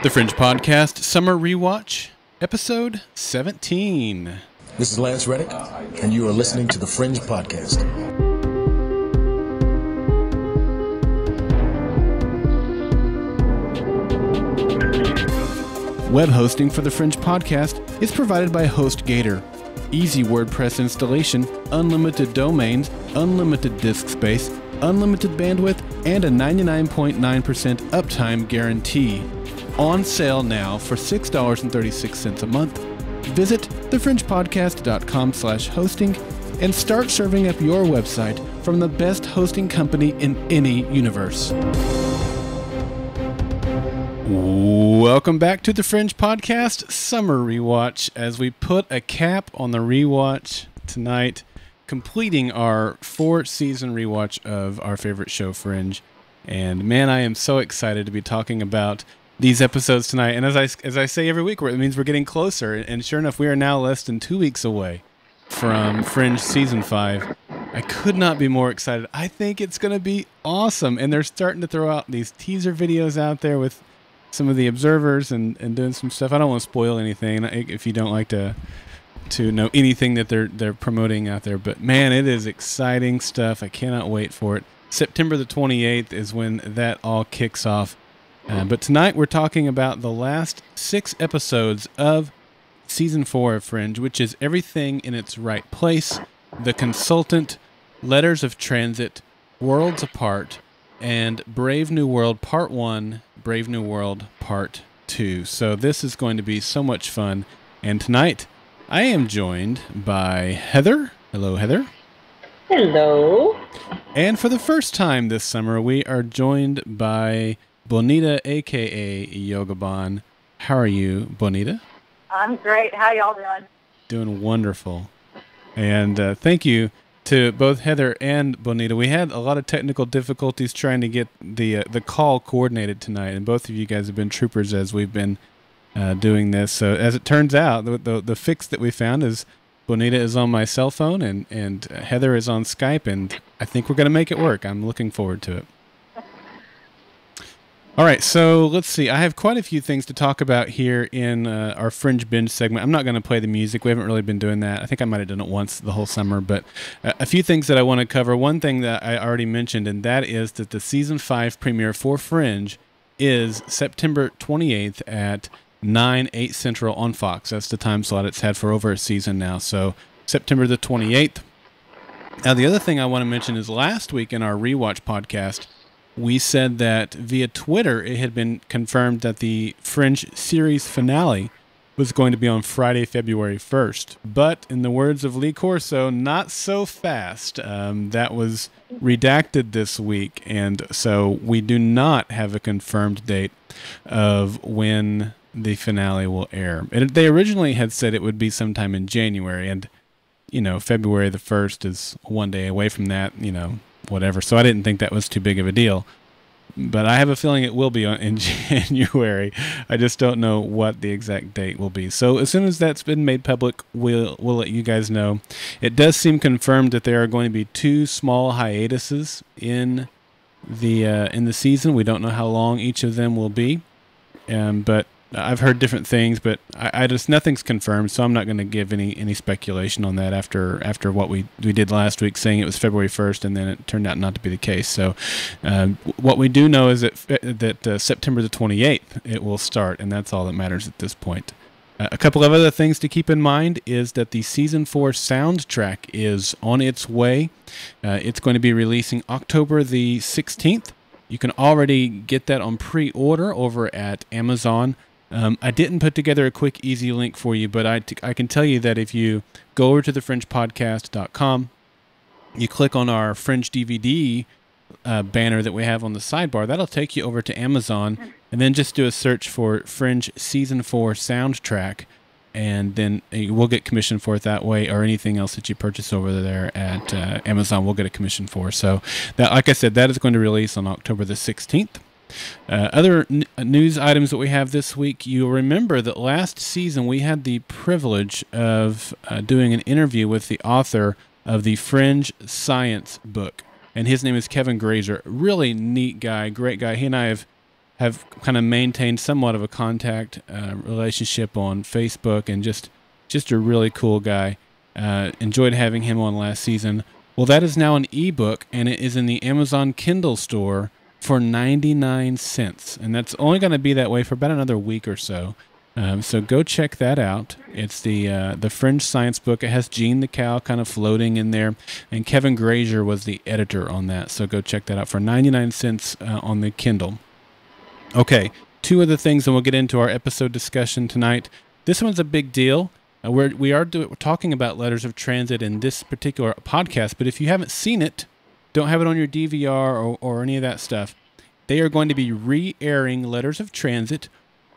The Fringe Podcast Summer Rewatch, Episode 17. This is Lance Reddick, and you are listening to the Fringe Podcast. Web hosting for the Fringe Podcast is provided by HostGator. Easy WordPress installation, unlimited domains, unlimited disk space, unlimited bandwidth, and a 99.9% uptime guarantee. On sale now for $6.36 a month. Visit thefringepodcast.com/hosting and start serving up your website from the best hosting company in any universe. Welcome back to the Fringe Podcast Summer Rewatch as we put a cap on the rewatch tonight, completing our 4-season rewatch of our favorite show, Fringe. And man, I am so excited to be talking about these episodes tonight. And as I say every week, it means we're getting closer. And sure enough, we are now less than 2 weeks away from Fringe Season 5. I could not be more excited. I think it's going to be awesome. And they're starting to throw out these teaser videos out there with some of the observers and doing some stuff. I don't want to spoil anything if you don't like to know anything that they're promoting out there. But man, it is exciting stuff. I cannot wait for it. September the 28th is when that all kicks off. But tonight we're talking about the last 6 episodes of Season 4 of Fringe, which is Everything in Its Right Place, The Consultant, Letters of Transit, Worlds Apart, and Brave New World Part 1, Brave New World Part 2. So this is going to be so much fun. And tonight I am joined by Heather. Hello, Heather. Hello. And for the first time this summer, we are joined by Bonita, a.k.a. Yogaban. How are you, Bonita? I'm great. How y'all doing? Doing wonderful. And thank you to both Heather and Bonita. We had a lot of technical difficulties trying to get the call coordinated tonight, and both of you guys have been troopers as we've been doing this. So as it turns out, the fix that we found is Bonita is on my cell phone, and Heather is on Skype, and I think we're going to make it work. I'm looking forward to it. All right, so let's see. I have quite a few things to talk about here in our Fringe Binge segment. I'm not going to play the music. We haven't really been doing that. I think I might have done it once the whole summer, but a few things that I want to cover. One thing that I already mentioned, and that is that the Season 5 premiere for Fringe is September 28th at 9/8 Central on Fox. That's the time slot it's had for over a season now, so September the 28th. Now, the other thing I want to mention is last week in our Rewatch podcast, we said that via Twitter, it had been confirmed that the Fringe series finale was going to be on Friday, February 1st. But in the words of Lee Corso, not so fast. That was redacted this week. And so we do not have a confirmed date of when the finale will air. They originally had said it would be sometime in January. And, February the 1st is one day away from that, whatever. So I didn't think that was too big of a deal. But I have a feeling it will be in January. I just don't know what the exact date will be. So as soon as that's been made public, we'll let you guys know. It does seem confirmed that there are going to be 2 small hiatuses in the season. We don't know how long each of them will be. But I've heard different things, but I just nothing's confirmed, so I'm not going to give any speculation on that after what we did last week, saying it was February 1st, and then it turned out not to be the case. So what we do know is that September the 28th it will start, and that's all that matters at this point. A couple of other things to keep in mind is that the Season 4 soundtrack is on its way. It's going to be releasing October the 16th. You can already get that on pre-order over at Amazon. I didn't put together a quick, easy link for you, but I can tell you that if you go over to thefringepodcast.com, you click on our Fringe DVD banner that we have on the sidebar, that'll take you over to Amazon, and then just do a search for Fringe Season 4 soundtrack, and then we'll get commission for it that way, or anything else that you purchase over there at Amazon, we'll get a commission for. So, that, like I said, that is going to release on October the 16th. Other news items that we have this week, you'll remember that last season we had the privilege of doing an interview with the author of the Fringe Science book, and his name is Kevin Grazer. Really neat guy, great guy. He and I have have kind of maintained somewhat of a contact relationship on Facebook, and just a really cool guy. Enjoyed having him on last season. Well, that is now an ebook, and it is in the Amazon Kindle store for 99 cents. And that's only going to be that way for about another week or so. So go check that out. It's the Fringe Science book. It has Gene the Cow kind of floating in there, and Kevin Grazier was the editor on that. So go check that out for 99 cents on the Kindle. Okay, two other things, and we'll get into our episode discussion tonight. This one's a big deal. We're talking about Letters of Transit in this particular podcast, but if you haven't seen it, don't have it on your DVR or any of that stuff, they are going to be re-airing Letters of Transit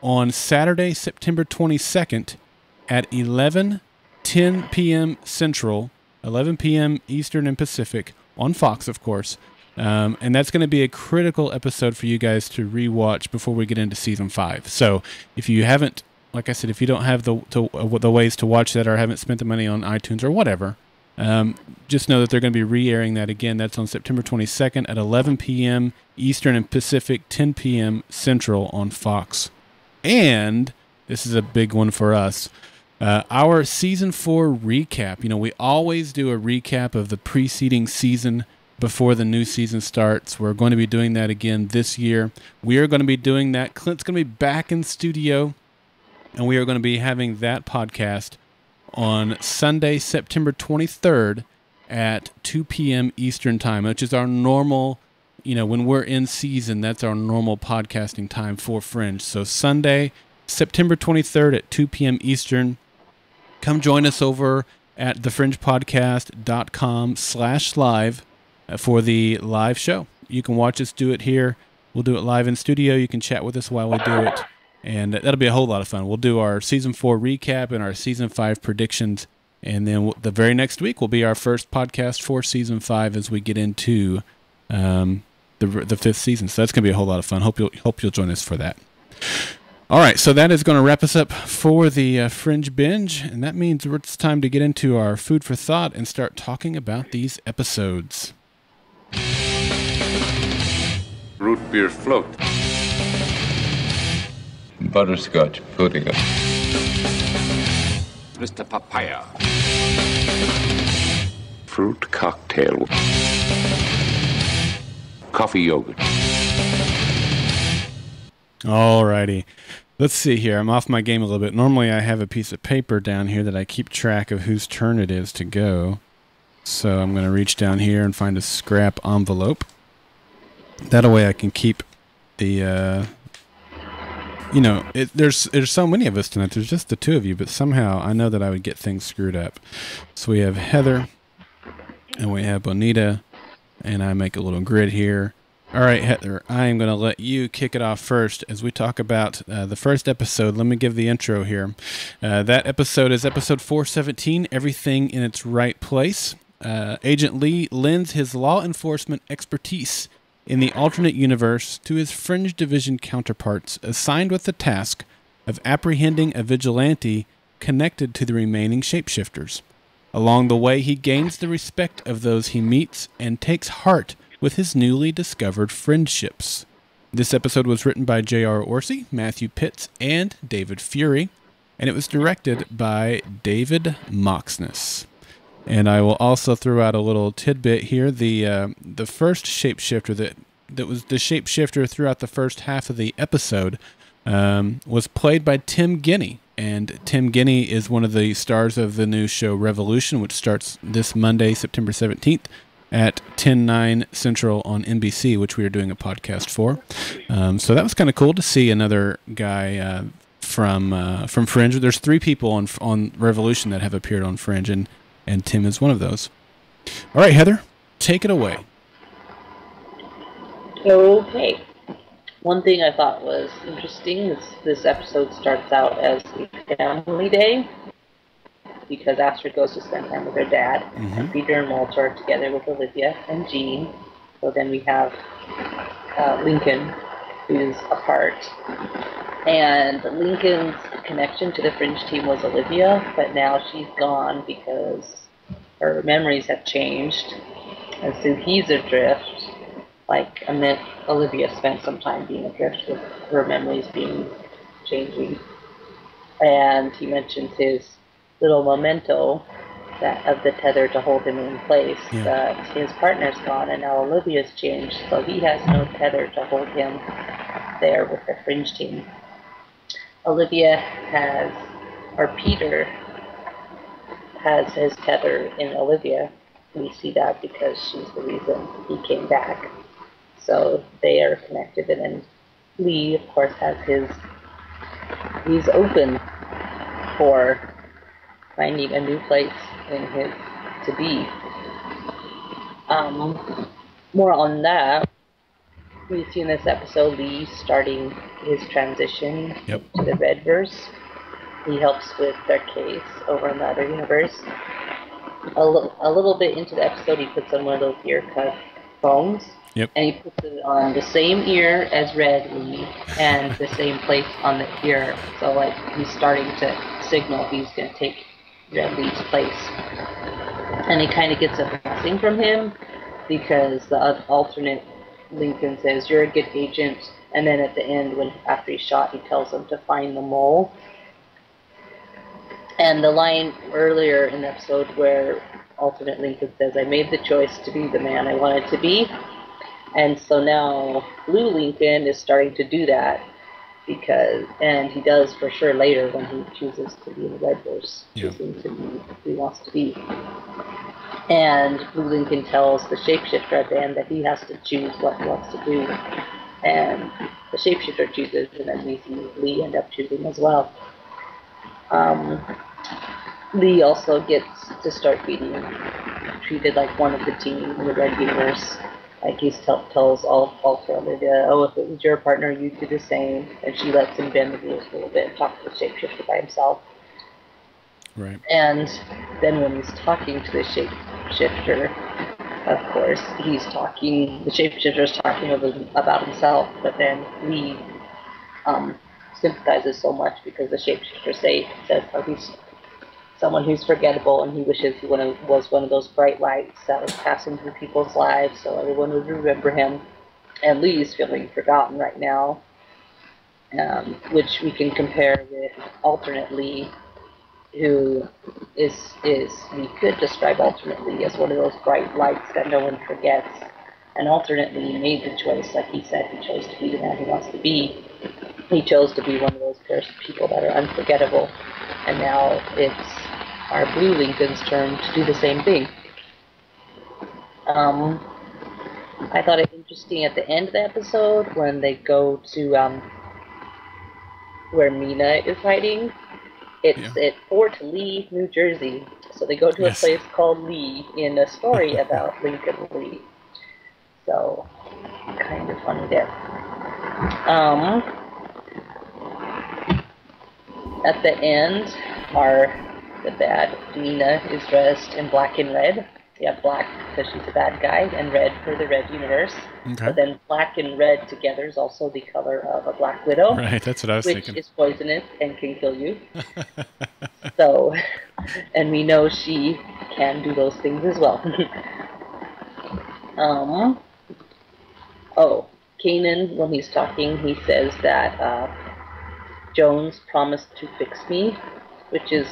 on Saturday, September 22nd at 11:10 p.m. Central, 11 p.m. Eastern and Pacific, on Fox, of course. And that's going to be a critical episode for you guys to rewatch before we get into Season 5. So if you haven't, like I said, if you don't have the ways to watch that or haven't spent the money on iTunes or whatever, just know that they're going to be re-airing that again. That's on September 22nd at 11 p.m. Eastern and Pacific, 10 p.m. Central on Fox. And this is a big one for us. Our Season 4 recap. We always do a recap of the preceding season before the new season starts. We're going to be doing that again this year. We are going to be doing that. Clint's going to be back in studio, and we are going to be having that podcast on Sunday, September 23rd at 2 p.m. Eastern Time, which is our normal, when we're in season, that's our normal podcasting time for Fringe. So Sunday, September 23rd at 2 p.m. Eastern. Come join us over at thefringepodcast.com/live for the live show. You can watch us do it here. We'll do it live in studio. You can chat with us while we do it. And that'll be a whole lot of fun. We'll do our Season 4 recap and our Season 5 predictions. And then the very next week will be our first podcast for Season 5 as we get into the fifth season. So that's going to be a whole lot of fun. Hope you'll join us for that. All right, so that is going to wrap us up for the Fringe Binge. And that means it's time to get into our food for thought and start talking about these episodes. Root beer float. Butterscotch pudding. Mr. Papaya. Fruit cocktail. Coffee yogurt. All righty. Let's see here. I'm off my game a little bit. Normally I have a piece of paper down here that I keep track of whose turn it is to go. So I'm going to reach down here and find a scrap envelope. That way I can keep the... there's so many of us tonight. There's just the two of you, but somehow I know that I would get things screwed up. So we have Heather, and we have Bonita, and I make a little grid here. All right, Heather, I am going to let you kick it off first as we talk about the first episode. Let me give the intro here. That episode is episode 417, Everything in Its Right Place. Agent Lee lends his law enforcement expertise in the alternate universe to his Fringe Division counterparts, assigned with the task of apprehending a vigilante connected to the remaining shapeshifters. Along the way, he gains the respect of those he meets and takes heart with his newly discovered friendships. This episode was written by J.R. Orsi, Matthew Pitts, and David Fury, and it was directed by David Moxness. And I will also throw out a little tidbit here. The first shapeshifter that was the shapeshifter throughout the first half of the episode was played by Tim Guinea. And Tim Guinea is one of the stars of the new show Revolution, which starts this Monday, September 17th at 10/9 Central on NBC, which we are doing a podcast for. So that was kind of cool to see another guy from Fringe. There's 3 people on Revolution that have appeared on Fringe, and Tim is one of those. All right, Heather, take it away. Okay. One thing I thought was interesting is this episode starts out as a family day because Astrid goes to spend time with her dad. And Peter and Walter are together with Olivia and Jean. So then we have Lincoln, who's apart. And Lincoln's connection to the Fringe team was Olivia, but now she's gone because her memories have changed. And so he's adrift. like Olivia spent some time being adrift with her memories changing. And he mentions his little memento of the tether to hold him in place. Yeah. His partner's gone, and now Olivia's changed, so he has no tether to hold him there with the Fringe team. Peter has his tether in Olivia. We see that because she's the reason he came back. So they are connected, and then Lee, of course, has he's open for finding a new place in his to be. More on that, we see in this episode Lee starting his transition to the Redverse. He helps with their case over in the other universe. A little bit into the episode, he puts on one of those ear cuff phones. Yep. And he puts it on the same ear as Red Lee and the same place on the ear. So, like, he's starting to signal he's going to take Red Lee's place. And he kind of gets a blessing from him because the alternate Lincoln says, "You're a good agent." And then at the end, after he's shot, he tells him to find the mole. And the line earlier in the episode where alternate Lincoln says, "I made the choice to be the man I wanted to be." And so now Blue Lincoln is starting to do that and he does for sure later when he chooses to be in the Redverse, choosing to be who he wants to be. And Blue Lincoln tells the shapeshifter at the end that he has to choose what he wants to do. And the shapeshifter chooses, and then we see Lee end up choosing as well. Lee also gets to start being treated like one of the team in the Red Universe. Like he tells Olivia, "Oh, if it was your partner, you'd do the same." And she lets him bend the rules a little bit and talk to the shapeshifter by himself. Right. And then when he's talking to the shapeshifter, of course, the shapeshifter's talking about himself, but then Lee sympathizes so much because the shapeshifter says he's someone who's forgettable, and he wishes he was one of those bright lights that was passing through people's lives so everyone would remember him. And Lee's feeling forgotten right now, which we can compare with alternate Lee, who we could describe alternate Lee as one of those bright lights that no one forgets. And alternate Lee made the choice, like he said, he chose to be the man he wants to be. He chose to be one of those people that are unforgettable. And now it's our Blue Lincoln's turn to do the same thing. I thought it interesting at the end of the episode when they go to where Mina is hiding. It's at Fort Lee, New Jersey. So they go to a place called Lee in a story about Lincoln Lee. So, kind of funny there. At the end, the bad Nina is dressed in black and red. Yeah, black because she's a bad guy, and red for the Red Universe. Okay. But then black and red together is also the color of a black widow. Right, that's what I was thinking. Which is poisonous and can kill you. So, and we know she can do those things as well. Kanan, when he's talking, he says that Jones promised to fix me, which is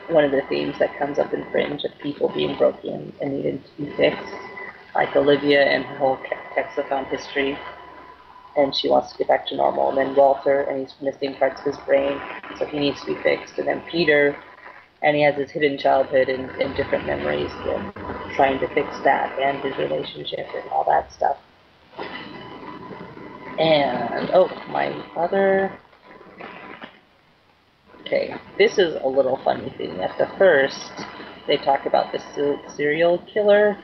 one of the themes that comes up in Fringe of people being broken and needing to be fixed, like Olivia and her whole cortexiphan history, and she wants to get back to normal. And then Walter, and he's missing parts of his brain, so he needs to be fixed. And then Peter, and he has his hidden childhood and different memories, and trying to fix that, and his relationship and all that stuff. And, okay, this is a little funny thing. At the first, they talk about the serial killer,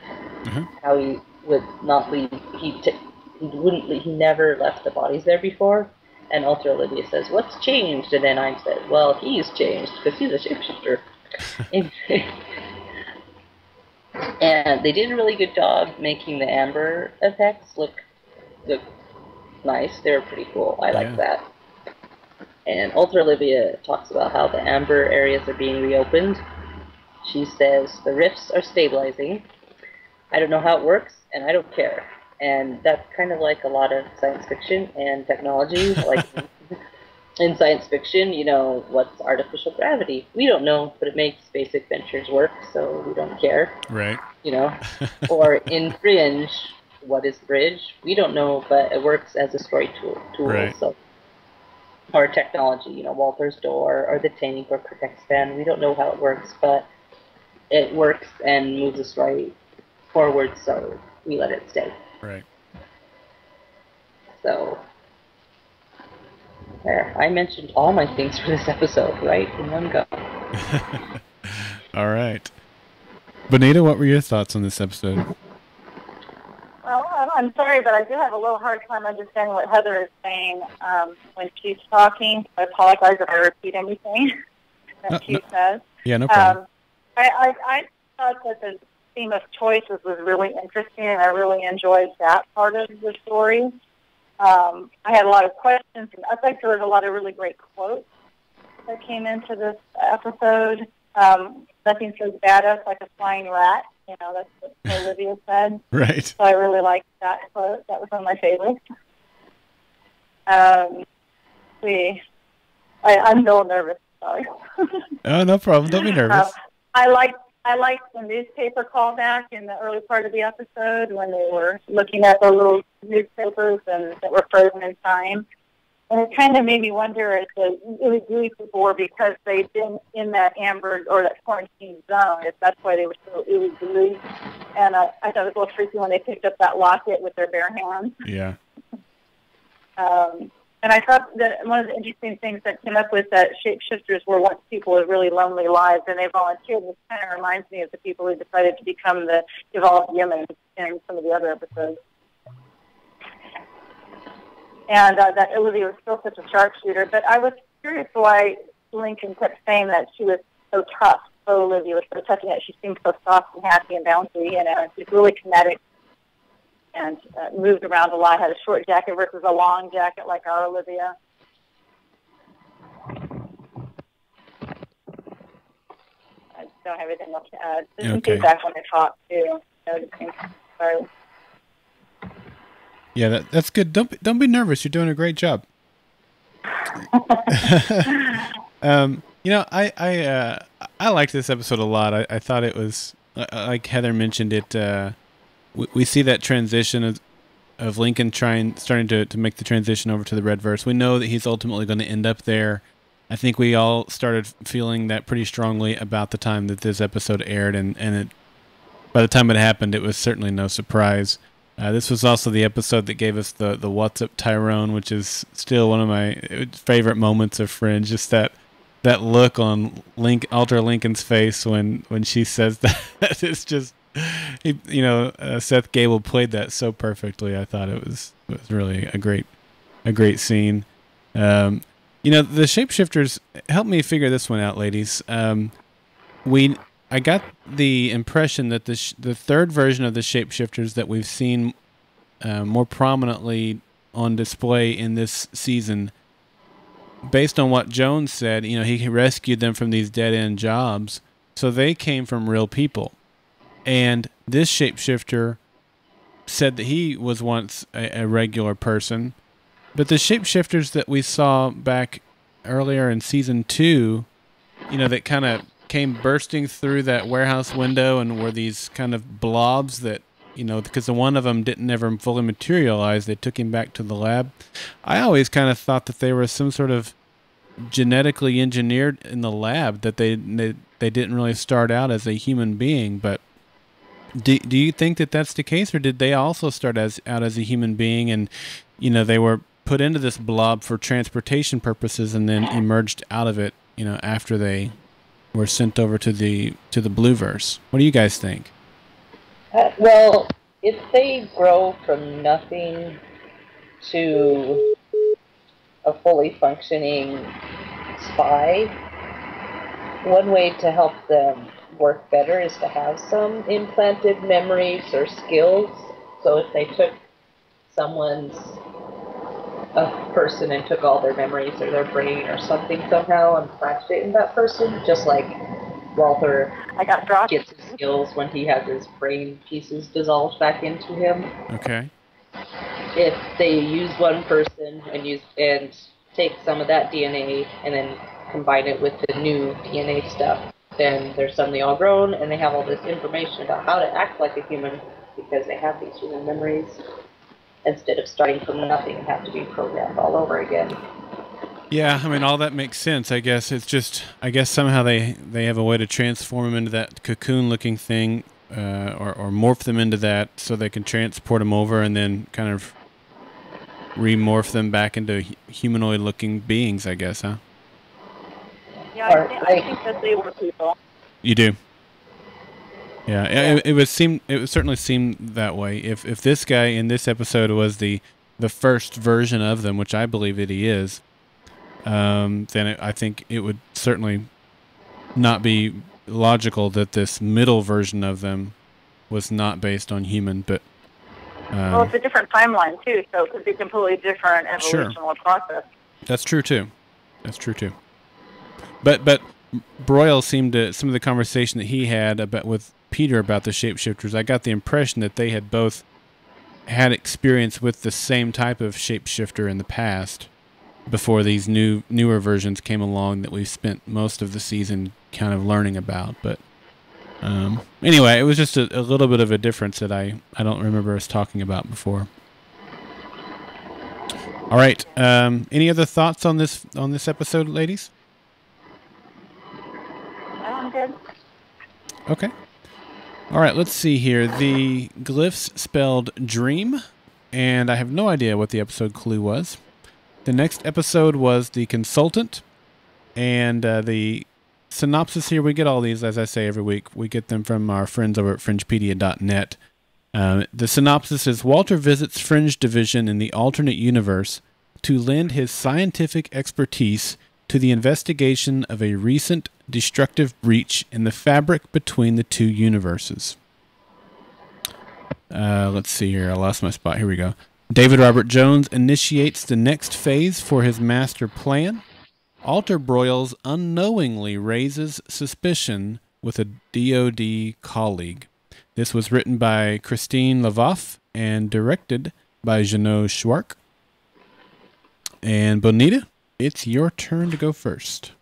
how he would not leave, he never left the bodies there before. And Alter Olivia says, "What's changed?" And then I said, "Well, he's changed because he's a shapeshifter." And they did a really good job making the amber effects look nice. They were pretty cool. I like that. And Alter Olivia talks about how the amber areas are being reopened. She says, "The rifts are stabilizing. I don't know how it works, and I don't care. And that's kind of like a lot of science fiction and technology. Like in science fiction, what's artificial gravity? We don't know, but it makes basic ventures work, so we don't care. Right. Or in Fringe, what is Bridge? We don't know, but it works as a story tool. Right. So, or technology, Walter's door or the tank or cortexiphan. We don't know how it works, but it works and moves the story forward, so we let it stay. Right. So, there. I mentioned all my things for this episode, right? In one go. All right. Bonita, what were your thoughts on this episode? Well, I'm sorry, but I do have a little hard time understanding what Heather is saying when she's talking. I apologize if I repeat anything that she says. Yeah, no problem. I thought that the theme of choices was really interesting, and I really enjoyed that part of the story. I had a lot of questions, and I think there was a lot of really great quotes that came into this episode. Nothing so badass like a flying rat. That's what Olivia said. Right. So I really liked that quote. That was one of my favorites. I'm a little nervous. Sorry. Oh, no problem. Don't be nervous. I liked the newspaper callback in the early part of the episode when they were looking at the little newspapers that were frozen in time. And it kind of made me wonder if the really gooey people were because they'd been in that amber or that quarantine zone, if that's why they were so ooey gooey. And I thought it was a little freaky when they picked up that locket with their bare hands. Yeah. And I thought that one of the interesting things that came up was that shapeshifters were once people with really lonely lives, and they volunteered. This kind of reminds me of the people who decided to become the evolved humans in some of the other episodes. And that Olivia was still such a sharpshooter. But I was curious why Lincoln kept saying that she was so tough. Oh, Olivia was so tough, and yet she seemed so soft and happy and bouncy. She's really kinetic and moved around a lot, had a short jacket versus a long jacket like our Olivia. I don't have anything else to add. There's some feedback when I talk, too. Sorry. Yeah, that's good. Don't be nervous. You're doing a great job. I liked this episode a lot. I thought it was, like Heather mentioned it, we see that transition of Lincoln starting to make the transition over to the Redverse. We know that he's ultimately going to end up there. I think we all started feeling that pretty strongly about the time that this episode aired, and by the time it happened, it was certainly no surprise. This was also the episode that gave us the What's Up Tyrone, which is still one of my favorite moments of Fringe. Just that look on Alter Lincoln's face when she says that. It's just, Seth Gable played that so perfectly. I thought it was really a great scene. The shapeshifters, help me figure this one out, ladies. I got the impression that the third version of the shapeshifters that we've seen more prominently on display in this season, based on what Jones said, he rescued them from these dead-end jobs, so they came from real people. And this shapeshifter said that he was once a regular person, but the shapeshifters that we saw back earlier in season 2, that kind of came bursting through that warehouse window and were these kind of blobs that, because the one of them didn't ever fully materialize, they took him back to the lab. I always kind of thought that they were some sort of genetically engineered in the lab, that they didn't really start out as a human being. But do you think that that's the case, or did they also start out as a human being and, they were put into this blob for transportation purposes and then emerged out of it, after they were sent over to the Blueverse? What do you guys think? Well, if they grow from nothing to a fully functioning spy, one way to help them work better is to have some implanted memories or skills. So if they took a person and took all their memories or their brain or something somehow and implanted it in that person, just like Walter gets his skills when he has his brain pieces dissolved back into him. Okay. if they use one person and take some of that DNA and then combine it with the new DNA stuff, then they're suddenly all grown and they have all this information about how to act like a human because they have these human memories instead of starting from nothing and have to be programmed all over again. Yeah, I mean, all that makes sense. I guess it's just, somehow they have a way to transform them into that cocoon-looking thing, or morph them into that so they can transport them over and then kind of remorph them back into humanoid-looking beings, I guess, huh? Yeah, I think that they were people. You do? Yeah, it would certainly seem that way. If this guy in this episode was the first version of them, which I believe that he is, then I think it would certainly not be logical that this middle version of them was not based on human. But well, it's a different timeline too, so it could be a completely different evolutional process. That's true too. But Broyle seemed to, some of the conversation that he had with Peter about the shapeshifters, I got the impression that they had both had experience with the same type of shapeshifter in the past before these newer versions came along that we've spent most of the season kind of learning about. But anyway, it was just a little bit of a difference that I don't remember us talking about before. All right. Any other thoughts on this episode, ladies? I'm good. Okay. All right, let's see here. The glyphs spelled dream, and I have no idea what the episode clue was. The next episode was the consultant, and the synopsis here, we get all these, as I say, every week. We get them from our friends over at fringepedia.net. The synopsis is, Walter visits Fringe Division in the alternate universe to lend his scientific expertise to the investigation of a recent destructive breach in the fabric between the two universes. Let's see here. I lost my spot. Here we go. David Robert Jones initiates the next phase for his master plan. Alter Broyles unknowingly raises suspicion with a DoD colleague. This was written by Christine Lavoff and directed by Jeannot Schwark. And Bonita, it's your turn to go first.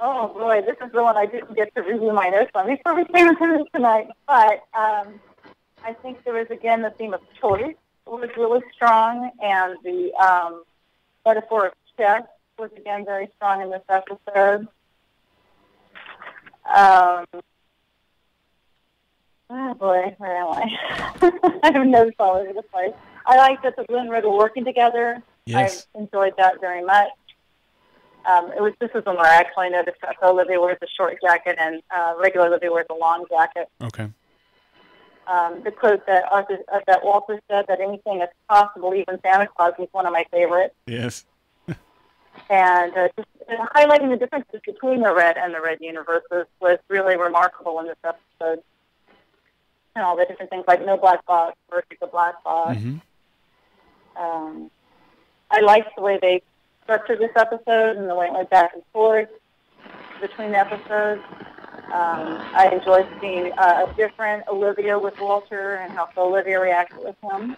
Oh boy, this is the one I didn't get to review my notes on before we came into this tonight. But I think there was, again, the theme of choice was really strong, and the metaphor of chess was, again, very strong in this episode. Oh boy, where am I? I have notes all over the place. I like that the Blue and Red were working together. Yes. I enjoyed that very much. This is when I actually noticed that Olivia wears a short jacket and regular Olivia wears a long jacket. Okay. The quote that Walter said, that anything is possible, even Santa Claus, is one of my favorites. Yes. And just highlighting the differences between the red and the red universes was really remarkable in this episode. And all the different things like no black box versus the black box. Mm-hmm. I liked the way they structured this episode and the way it went back and forth between the episodes. I enjoyed seeing a different Olivia with Walter and how Olivia reacted with him.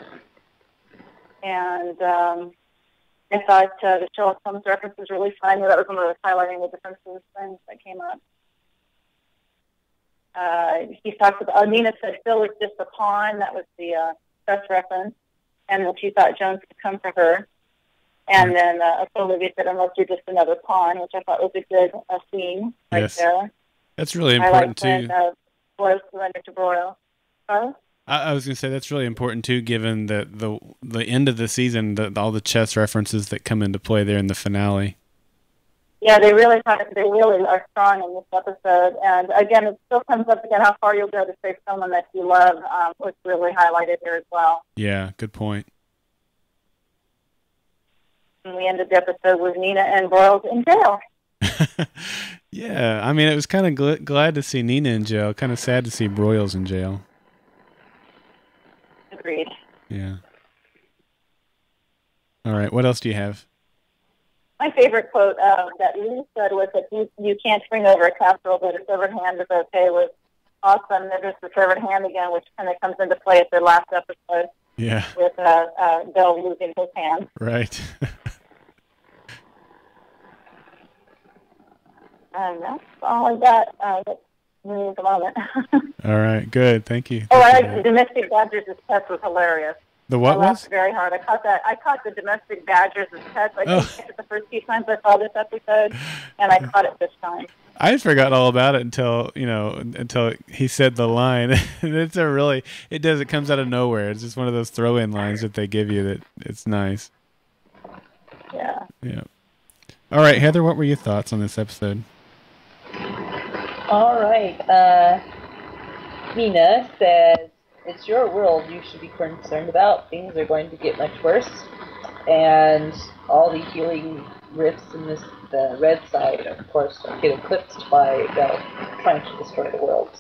And I thought the Sherlock Holmes reference was really fun. That was one of those highlighting the differences things that came up. He talked about, Nina said Phil was just a pawn. That was the press reference. And that she thought Jones could come for her. And then Olivia said, unless you're just another pawn, which I thought was a good scene right there. That's really important, too. I like surrender to Broyle. I was going to say, that's really important, too, given that the end of the season, all the chess references that come into play there in the finale. Yeah, they really are strong in this episode. And, again, it still comes up again how far you'll go to save someone that you love, was really highlighted here as well. Yeah, good point. And we ended the episode with Nina and Broyles in jail. Yeah, I mean, it was kind of glad to see Nina in jail. Kind of sad to see Broyles in jail. Agreed. Yeah. All right, what else do you have? My favorite quote that Lee said was that you can't bring over a casserole, but a severed hand is okay. Was awesome. There's the severed hand again, which kind of comes into play at the last episode. Yeah. with Bill losing his hand. Right. And that's all I got that's new at the moment. All right. Good. Thank you. Oh, Thank you. the domestic badgers as pets was hilarious. The what I laughed was? very hard. I caught the domestic badgers as pets. I didn't catch it the first few times I saw this episode, and I caught it this time. I forgot all about it until he said the line. It comes out of nowhere. It's just one of those throw-in lines that they give you that it's nice. Yeah. Yeah. All right, Heather, what were your thoughts on this episode? All right. Nina says, it's your world you should be concerned about. Things are going to get much worse. And all the healing rifts in the red side, of course, get eclipsed by Belle trying to destroy the world.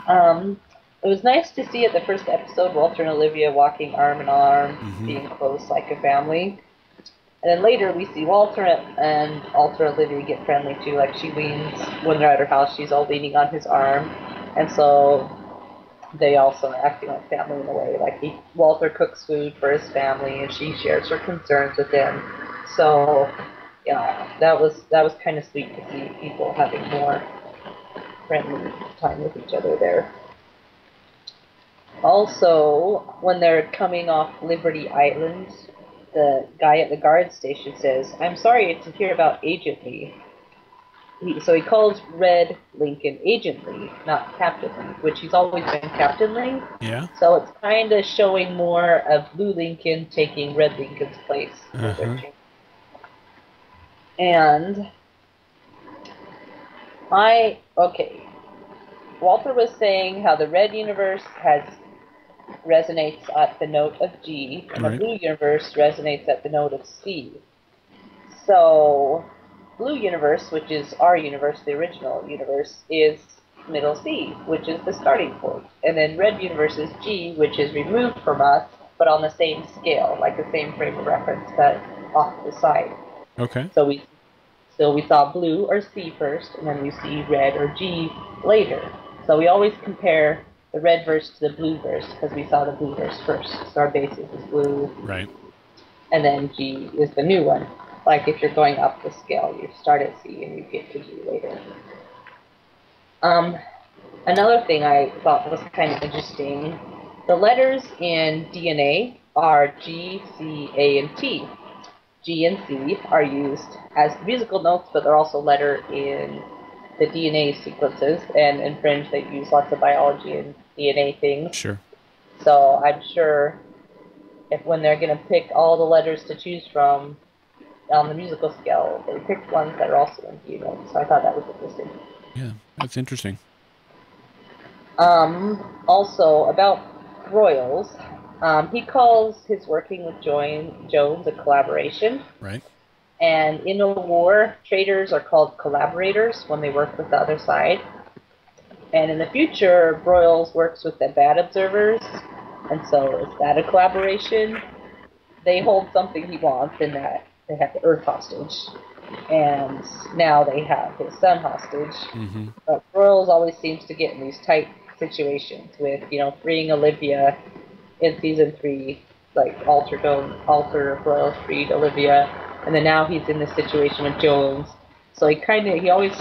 It was nice to see at the first episode Walter and Olivia walking arm in arm, being close like a family. And then later we see Walter and Olivia get friendly too, like she leans, when they're at her house, she's all leaning on his arm. And so they also are acting like family in a way. Like Walter cooks food for his family and she shares her concerns with him. So yeah, that was kind of sweet to see people having more friendly time with each other there. Also, when they're coming off Liberty Island, the guy at the guard station says, "I'm sorry to hear about Agent Lee." So he calls Red Lincoln Agent Lee, not Captain Lee, which he's always been Captain Lee. Yeah. So it's kind of showing more of Blue Lincoln taking Red Lincoln's place. And Walter was saying how the Red universe resonates at the note of G, and the Blue universe resonates at the note of C. So, Blue universe, which is our universe, the original universe, is middle C, which is the starting point. And then Red universe is G, which is removed from us, but on the same scale, like the same frame of reference, but off the side. Okay. So we saw Blue or C first, and then we see Red or G later. So we always compare the red verse to the blue verse because we saw the blue verse first. So our basis is blue. Right. And then G is the new one. Like if you're going up the scale, you start at C and you get to G later. Another thing I thought was kind of interesting, the letters in DNA are G, C, A, and T. G and C are used as musical notes, but they're also lettered in the DNA sequences, and in Fringe they use lots of biology and DNA things. Sure. So I'm sure when they're going to pick all the letters to choose from on the musical scale, they picked ones that are also in DNA. So I thought that was interesting. Yeah, that's interesting. Also, about Broyles, he calls his working with Jones a collaboration. Right. And in a war, traitors are called collaborators when they work with the other side. And in the future, Broyles works with the bad observers, and so is that a collaboration? They hold something he wants in that they have the Earth hostage, and now they have his son hostage. Mm-hmm. But Broyles always seems to get in these tight situations with, freeing Olivia in season 3, like Alter Broyles freed Olivia. And then now he's in this situation with Jones. So he always,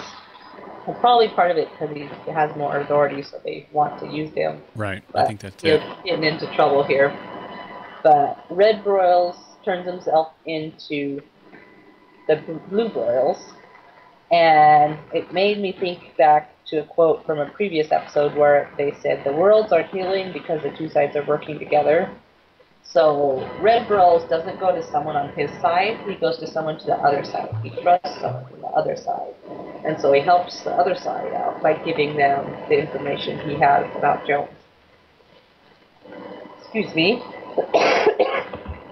probably part of it because he has more authority, so they want to use him. Right, but I think that's it. Getting into trouble here. But Red Broyles turns himself into the Blue Broyles. And it made me think back to a quote from a previous episode where they said, the worlds are healing because the two sides are working together. So Red Broyles doesn't go to someone on his side, he goes to someone to the other side. He trusts someone from the other side. And so he helps the other side out by giving them the information he has about Jones. Excuse me.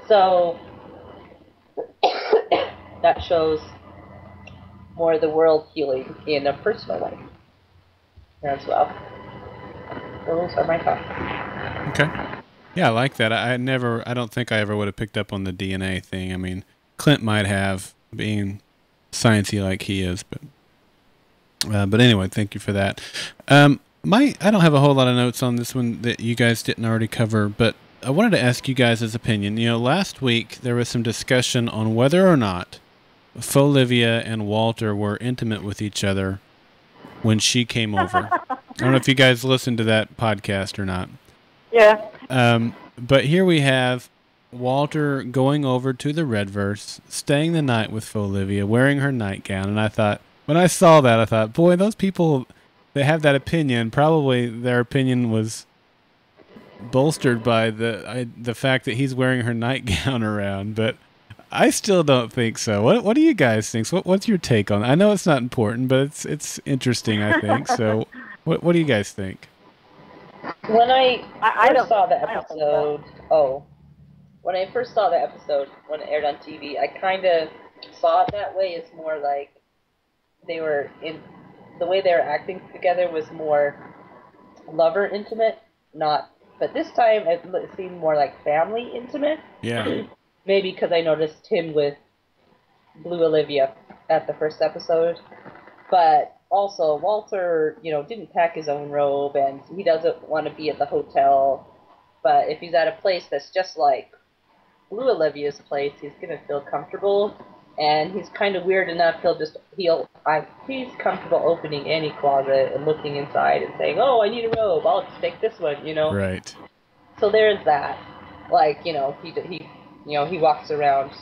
So that shows more of the world healing in a personal way as well. Those are my thoughts. Okay. Yeah, I like that. I don't think I ever would have picked up on the DNA thing. I mean, Clint might have, being sciencey like he is, but anyway, thank you for that. I don't have a whole lot of notes on this one that you guys didn't already cover, but I wanted to ask you guys' opinion. Last week there was some discussion on whether or not Olivia and Walter were intimate with each other when she came over. I don't know if you guys listened to that podcast or not. Yeah. But here we have Walter going over to the Redverse, staying the night with Olivia, wearing her nightgown, and when I saw that, I thought, boy, those people that have that opinion, probably their opinion was bolstered by the fact that he's wearing her nightgown around, but I still don't think so. What do you guys think? So what's your take on it? I know it's not important, but it's interesting, I think. So what do you guys think? When I first saw the episode, when I first saw the episode when it aired on TV, I kind of saw it that way. It's more like the way they were acting together was more lover intimate, not. But this time it seemed more like family intimate. Yeah. Maybe because I noticed him with Blue Olivia at the first episode. But also, Walter, didn't pack his own robe, and he doesn't want to be at the hotel. But if he's at a place that's just like Blue Olivia's place, he's going to feel comfortable. And he's kind of weird enough, he's comfortable opening any closet and looking inside and saying, oh, I need a robe, I'll just take this one, Right. So there's that. Like, he walks around,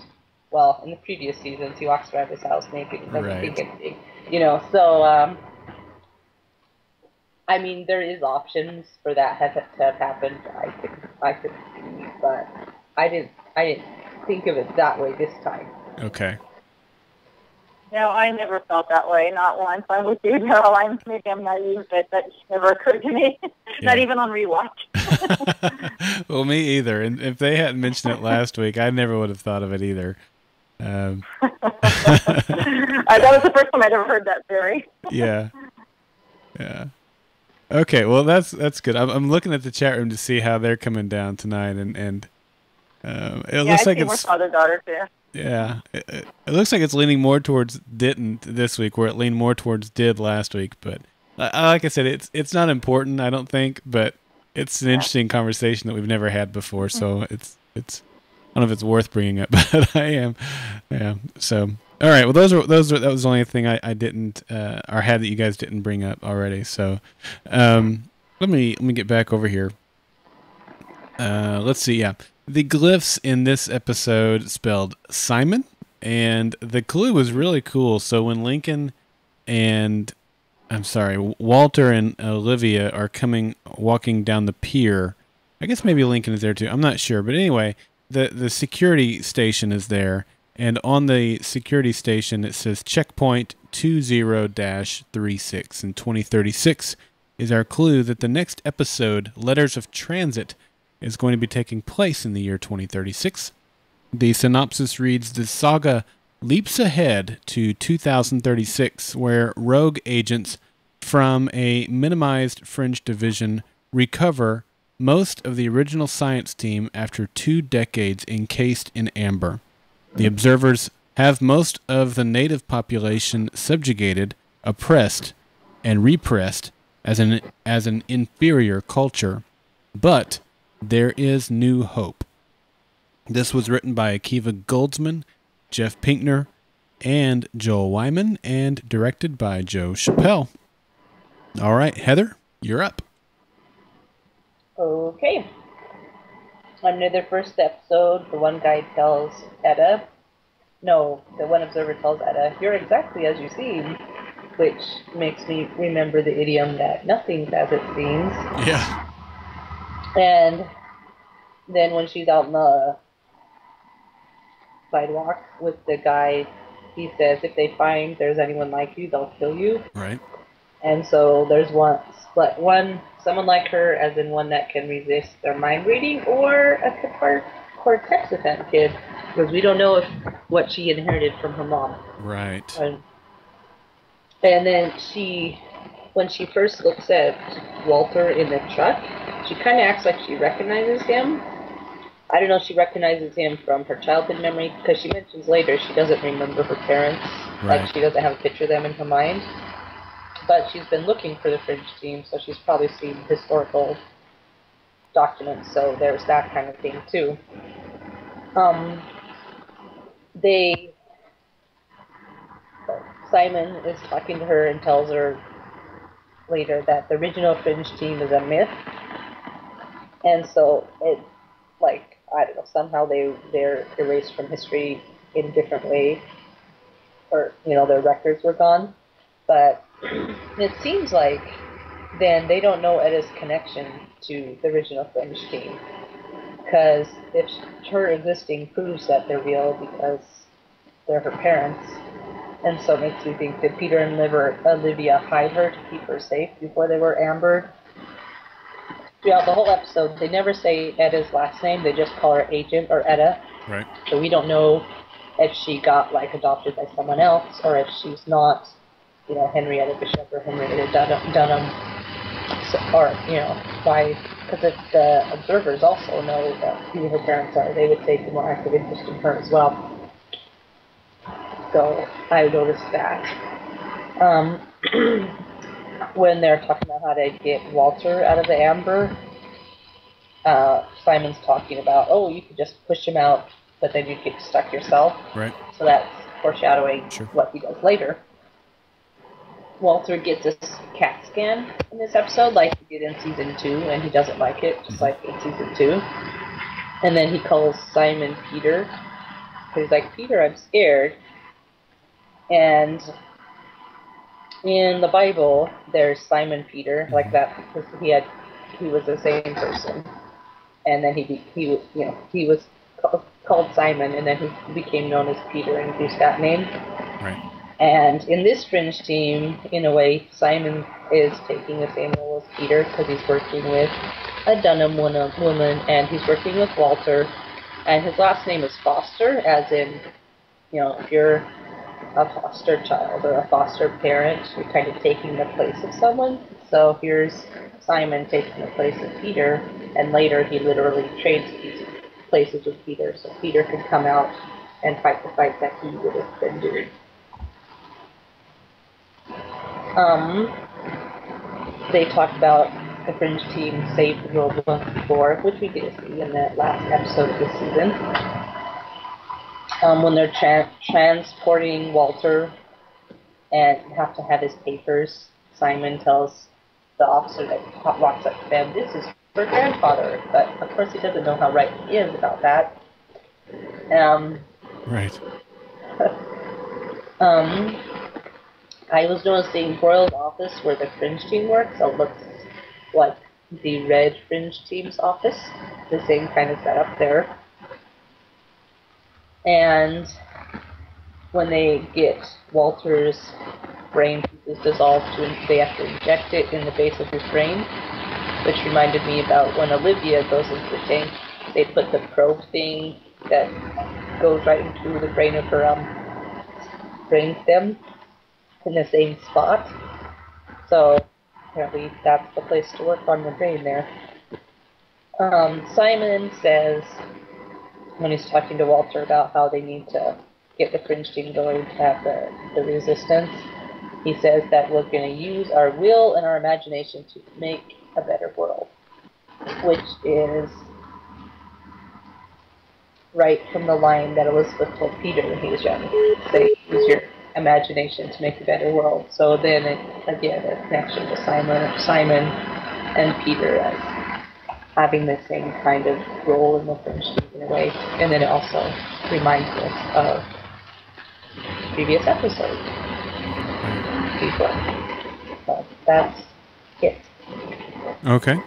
well, in the previous seasons, he walks around his house naked and doesn't think anything. So, I mean, there is options for that to have happened, I could see, but I didn't think of it that way this time. Okay. No, I never felt that way, not once. I'm with you, Daryl. Maybe I'm naive, but that never occurred to me. Not even on Rewatch. Well, me either. And if they hadn't mentioned it last week, I never would have thought of it either. That was the first time I'd ever heard that theory. Yeah. Okay, well that's good. I'm looking at the chat room to see how they're coming down tonight, and it looks like it's more father-daughter too. Yeah, it looks like it's leaning more towards didn't this week, where it leaned more towards did last week. But like I said, it's not important, I don't think, but it's an interesting conversation that we've never had before. So it's I don't know if it's worth bringing up, but I am. Yeah. So all right. Well, that was the only thing I didn't or had that you guys didn't bring up already. So let me get back over here. Let's see. Yeah. The glyphs in this episode spelled Simon, and the clue was really cool. So when Walter and Olivia are walking down the pier, I guess maybe Lincoln is there too. I'm not sure. But anyway, the security station is there, and on the security station it says checkpoint 20-36, and 2036 is our clue that the next episode, Letters of Transit, is going to be taking place in the year 2036. The synopsis reads, the saga leaps ahead to 2036, where rogue agents from a minimized Fringe division recover most of the original science team after 2 decades encased in amber. The observers have most of the native population subjugated, oppressed, and repressed as an inferior culture. But there is new hope. This was written by Akiva Goldsman, Jeff Pinkner, and Joel Wyman, and directed by Joe Chappelle. All right, Heather, you're up. Okay. Under the first episode, the one observer tells Etta, you're exactly as you seem, which makes me remember the idiom that nothing's as it seems. Yeah. And then when she's out in the sidewalk with the guy, he says, if they find there's anyone like you, they'll kill you. Right. And so there's someone like her, as in one that can resist their mind reading, or a cortexiphan kid, because we don't know what she inherited from her mom. Right. And then when she first looks at Walter in the truck, she kind of acts like she recognizes him. I don't know if she recognizes him from her childhood memory, because she mentions later she doesn't remember her parents. Right. Like, she doesn't have a picture of them in her mind. But she's been looking for the Fringe team, so she's probably seen historical documents, so there's that kind of thing too. Simon is talking to her and tells her later that the original Fringe team is a myth, and so it, like, I don't know, somehow they're erased from history in a different way, or, you know, their records were gone. But it seems like then they don't know Etta's connection to the original Fringe team, because if her existing proves that they're real because they're her parents, and so it makes me think, did Peter and Olivia hide her to keep her safe before they were ambered? Throughout the whole episode, they never say Etta's last name. They just call her Agent or Etta. Right. So we don't know if she got, like, adopted by someone else, or if she's not, you know, Henrietta Bishop or Henrietta Dunham, so, or, you know, because if the observers also know that who her parents are, they would take a more active interest in her as well. So I noticed that. When they're talking about how to get Walter out of the amber, Simon's talking about, oh, you could just push him out, but then you'd get stuck yourself. Right. So that's foreshadowing what he does later. Walter gets a CAT scan in this episode, like he did in season 2, and he doesn't like it, just like in season 2. And then he calls Simon Peter. He's like, Peter, I'm scared. And in the Bible, there's Simon Peter, like that, because he was the same person. And then he was called Simon, and then he became known as Peter and used that name. Right. And in this Fringe team, in a way, Simon is taking the same role as Peter, because he's working with a Dunham woman, and he's working with Walter, and his last name is Foster, as in, you know, if you're a foster child or a foster parent, you're kind of taking the place of someone. So here's Simon taking the place of Peter, and later he literally trades places with Peter, so Peter could come out and fight the fight that he would have been doing. They talked about the Fringe team saved the world once before, which we get to see in the last episode of this season. When they're transporting Walter and have to have his papers, Simon tells the officer that walks up to them, this is for grandfather, but of course he doesn't know how right he is about that. Right. I was noticing Boyle's office where the Fringe team works, so it looks like the Red Fringe team's office, the same kind of setup there. And when they get Walter's brain pieces dissolved, they have to inject it in the base of his brain, which reminded me about when Olivia goes into the tank, they put the probe thing that goes right into the brain of her brain stem in the same spot. So apparently that's the place to work on the brain there. Simon says, when he's talking to Walter about how they need to get the Fringe team going to have the resistance, he says that we're going to use our will and our imagination to make a better world, which is right from the line that Elizabeth told Peter when he was young. Say, use your imagination to make a better world. So then, again, a connection to Simon and Peter as having the same kind of role in the Fringe team in a way. And then it also reminds us of previous episodes before. So that's it. Okay.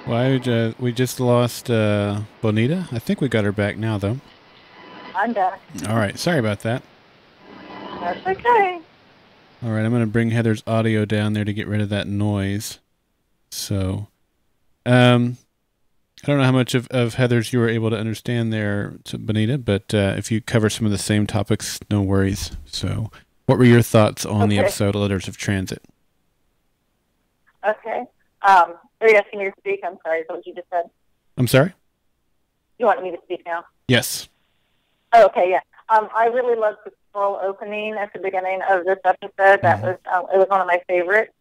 Well, we just lost Bonita. I think we got her back now, though. I'm back. All right. Sorry about that. That's okay. All right. I'm going to bring Heather's audio down there to get rid of that noise. So, I don't know how much of Heather's you were able to understand there, to Bonita, but if you cover some of the same topics, no worries. So, what were your thoughts on the episode Letters of Transit? Okay. Are you asking me to speak? I'm sorry, is that what you just said? I'm sorry? You want me to speak now? Yes. Oh, okay, yeah. I really loved the scroll opening at the beginning of this episode. That was it was one of my favorites.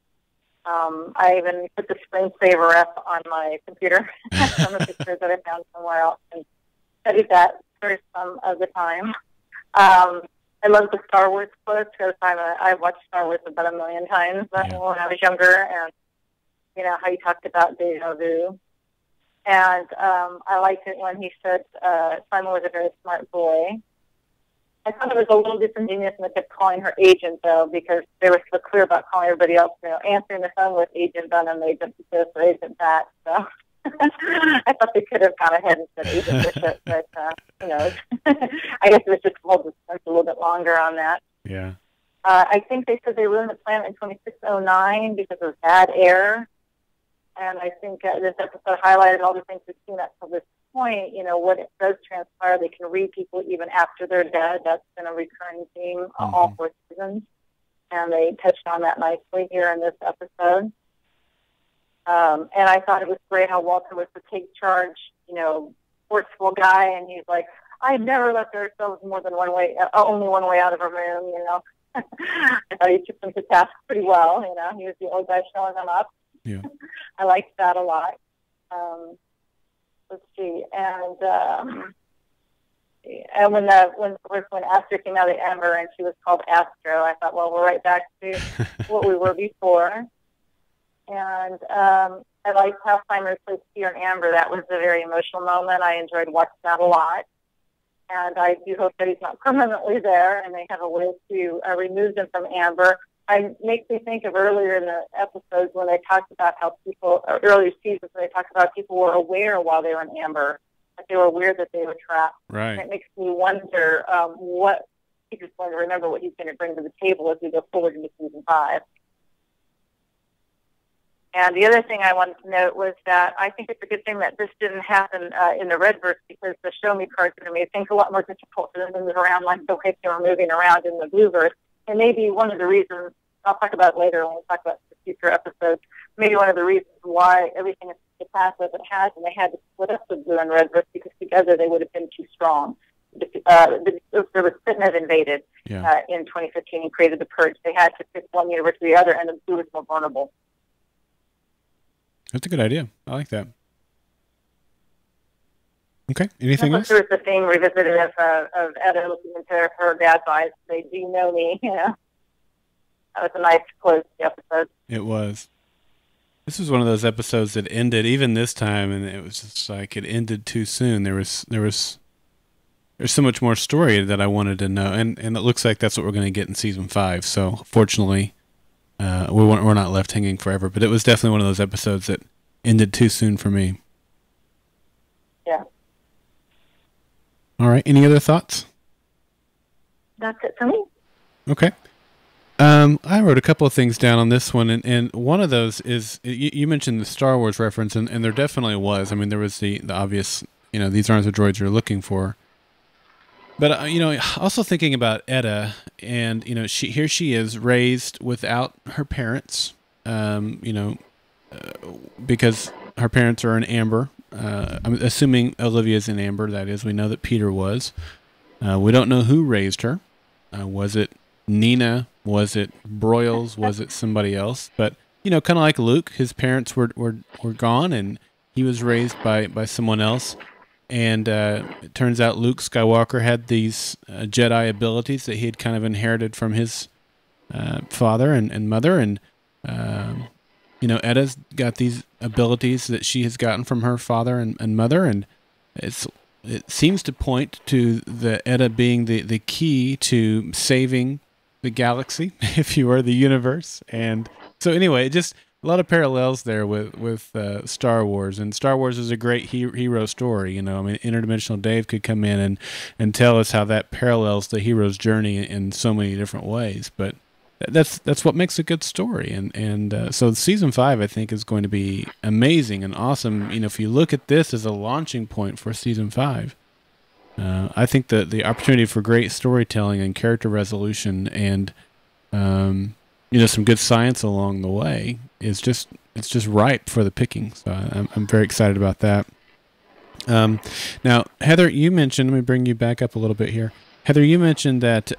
I even put the screensaver up on my computer from the pictures that I found somewhere else and studied that for some of the time. I love the Star Wars quotes because I watched Star Wars about 1 million times when I was younger, and you know how he talked about deja vu. And I liked it when he said Simon was a very smart boy. I thought it was a little disingenuous when they kept calling her agent, though, because they were so clear about calling everybody else, you know, answering the phone with agent Dunham, agent this, or agent that. So I thought they could have gone ahead and said agent Bishop, but who knows? I guess it was just to hold the suspense a little bit longer on that. Yeah. I think they said they ruined the planet in 2609 because of bad air. And I think this episode highlighted all the things we've seen up to this point. You know, what it does transpire, they can read people even after they're dead. That's been a recurring theme all 4 seasons. And they touched on that nicely here in this episode. And I thought it was great how Walter was the take charge, you know, forceful guy. And he's like, I never left ourselves more than one way, only one way out of a room, you know. I thought he took them to task pretty well, you know. He was the old guy showing them up. Yeah. I liked that a lot. Let's see, and when Astrid came out of the Amber and she was called Astro, I thought, well, we're right back to what we were before. And I liked how Simon replaced Peter and Amber. That was a very emotional moment. I enjoyed watching that a lot. And I do hope that he's not permanently there and they have a way to remove them from Amber. It makes me think of earlier in the episodes when they talked about how people, earlier seasons when they talked about people were aware while they were in Amber, that they were aware that they were trapped. Right. And it makes me wonder what he's going to remember, what he's going to bring to the table as we go forward into season 5. And the other thing I wanted to note was that I think it's a good thing that this didn't happen in the Redverse, because the show me cards are going to make things a lot more difficult for them to move around like the way they were moving around in the Blueverse. And maybe one of the reasons, I'll talk about it later when we talk about the future episodes, maybe one of the reasons why everything is the path as it has, and they had to split up the Blue and Redverse, because together they would have been too strong. The Britain had invaded in 2015 and created the Purge. They had to pick one universe or the other, and the Blue was more vulnerable. That's a good idea. I like that. Okay. Anything else? There was the theme revisited of Etta looking into her dad's eyes. They do know me, you know. That was a nice close to the episode. It was. This was one of those episodes that ended even this time, and it was just like it ended too soon. There's so much more story that I wanted to know, and it looks like that's what we're going to get in season 5. So fortunately, we're not left hanging forever. But it was definitely one of those episodes that ended too soon for me. Yeah. All right. Any other thoughts? That's it for me. Okay. I wrote a couple of things down on this one, and one of those is, you mentioned the Star Wars reference, and there definitely was. I mean, there was the obvious, you know, these aren't the droids you're looking for. But, you know, also thinking about Etta, and, you know, here she is raised without her parents, you know, because her parents are in Amber. I'm assuming Olivia's in Amber, that is. We know that Peter was. We don't know who raised her. Was it Nina? Was it Broyles? Was it somebody else? But, you know, kind of like Luke, his parents were gone, and he was raised by someone else. And it turns out Luke Skywalker had these Jedi abilities that he had kind of inherited from his father and mother. And, you know, Etta's got these abilities that she has gotten from her father and mother. And it seems to point to the Etta being the key to saving the galaxy, if you were, the universe. And so anyway, just a lot of parallels there with Star Wars. And Star Wars is a great hero story. You know, I mean, Interdimensional Dave could come in and tell us how that parallels the hero's journey in so many different ways. But that's what makes a good story. And so season 5, I think, is going to be amazing and awesome. You know, if you look at this as a launching point for season 5, I think that the opportunity for great storytelling and character resolution and you know, some good science along the way is just ripe for the picking. So I'm very excited about that. Now, Heather, you mentioned, let me bring you back up a little bit here. Heather, you mentioned that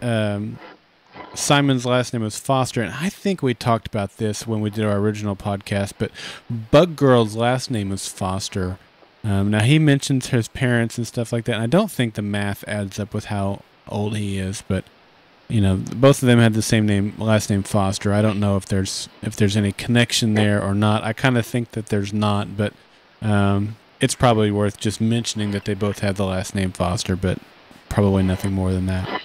Simon's last name was Foster, and I think we talked about this when we did our original podcast, but Bug Girl's last name is Foster. Now, he mentions his parents and stuff like that, and I don't think the math adds up with how old he is, but, you know, both of them had the same last name Foster. I don't know if there's any connection there or not. I kind of think that there's not, but it's probably worth just mentioning that they both had the last name Foster, but probably nothing more than that.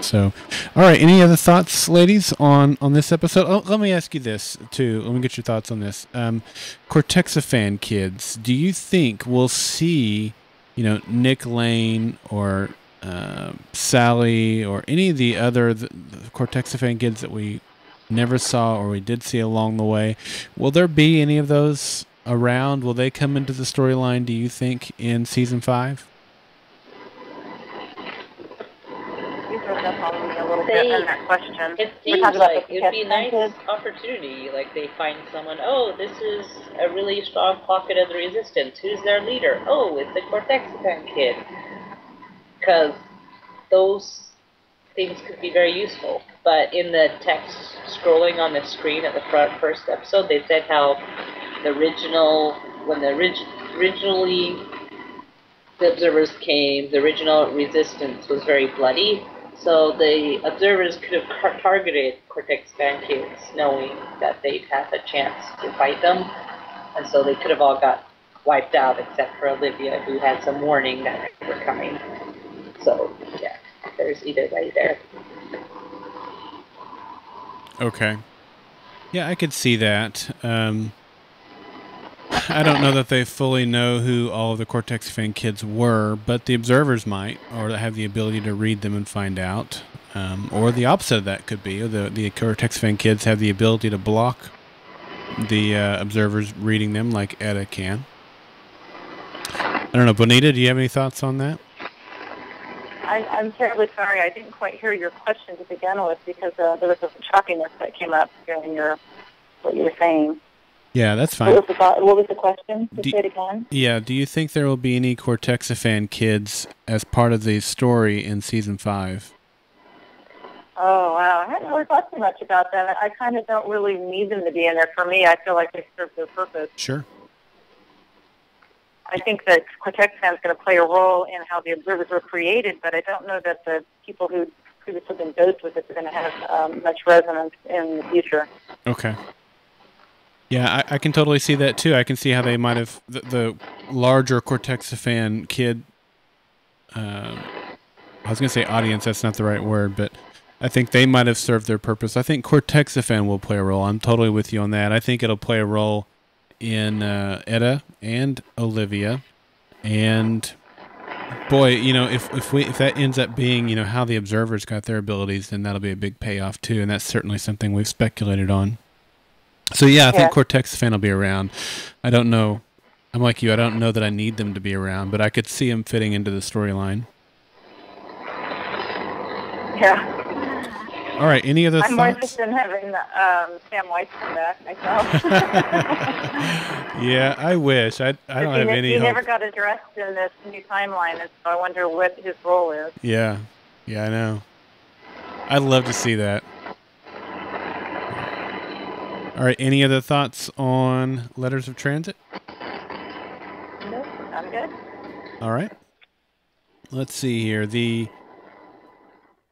So, all right, any other thoughts, ladies, on this episode? Oh, let me ask you this, too. Let me get your thoughts on this. Cortexiphan kids, do you think we'll see, you know, Nick Lane or Sally or any of the other the cortexiphan kids that we never saw or we did see along the way? Will there be any of those around? Will they come into the storyline, do you think, in Season 5? A little bit on that question. It seems like it would be a nice opportunity. Like, they find someone, oh, this is a really strong pocket of the resistance. Who's their leader? Oh, it's the cortexiphan kid. Because those things could be very useful. But in the text scrolling on the screen at the first episode, they said how originally the observers came, the original resistance was very bloody. So the observers could have targeted cortexiphan kids, knowing that they'd have a chance to fight them. And so they could have all got wiped out, except for Olivia, who had some warning that they were coming. So, yeah, there's either way there. Okay. Yeah, I could see that. I don't know that they fully know who all of the cortexiphan kids were, but the observers might, or have the ability to read them and find out. Or the opposite of that could be. The cortexiphan kids have the ability to block the observers reading them like Etta can. I don't know. Bonita, do you have any thoughts on that? I'm terribly sorry. I didn't quite hear your question to begin with because there was some choppiness that came up during what you were saying. Yeah, that's fine. What was the question? Say it again. Yeah, do you think there will be any cortexiphan kids as part of the story in Season 5? Oh, wow. I hadn't really thought too much about that. I kind of don't really need them to be in there. For me, I feel like they serve their purpose. Sure. I think that cortexiphan is going to play a role in how the observers were created, but I don't know that the people who previously been dosed with it are going to have much resonance in the future. Okay. Yeah, I can totally see that too. I can see how they might have the larger cortexiphan kid. I was going to say audience. That's not the right word, but I think they might have served their purpose. I think cortexiphan will play a role. I'm totally with you on that. I think it'll play a role in Etta and Olivia, and boy, you know, if that ends up being, you know, how the observers got their abilities, then that'll be a big payoff too, and that's certainly something we've speculated on. So yeah, I think cortexiphan will be around. I don't know. I'm like you. I don't know that I need them to be around, but I could see them fitting into the storyline. Yeah. All right. Any other thoughts? I'm more interested in having Sam White come back myself. Yeah, I wish. I don't have any He hope. never got addressed in this new timeline, and so I wonder what his role is. Yeah. Yeah, I know. I'd love to see that. All right. Any other thoughts on Letters of Transit? Nope, I'm good. All right. Let's see here. The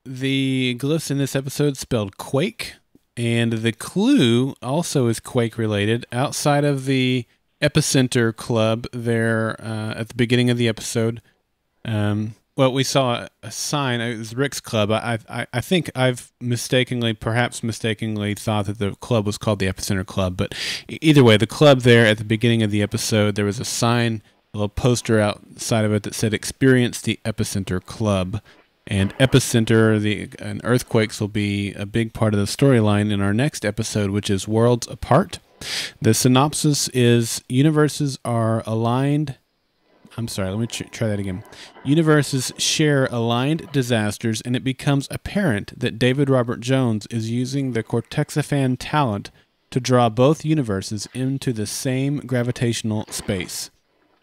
glyphs in this episode spelled Quake, and the clue also is Quake related. Outside of the Epicenter Club there at the beginning of the episode, well, we saw a sign. It was Rick's Club. I think I've perhaps mistakenly thought that the club was called the Epicenter Club. But either way, the club there at the beginning of the episode, there was a sign, a little poster outside of it that said "Experience the Epicenter Club." And epicenter and earthquakes will be a big part of the storyline in our next episode, which is Worlds Apart. The synopsis is universes are aligned. I'm sorry, let me try that again. Universes share aligned disasters, and it becomes apparent that David Robert Jones is using the cortexiphan talent to draw both universes into the same gravitational space.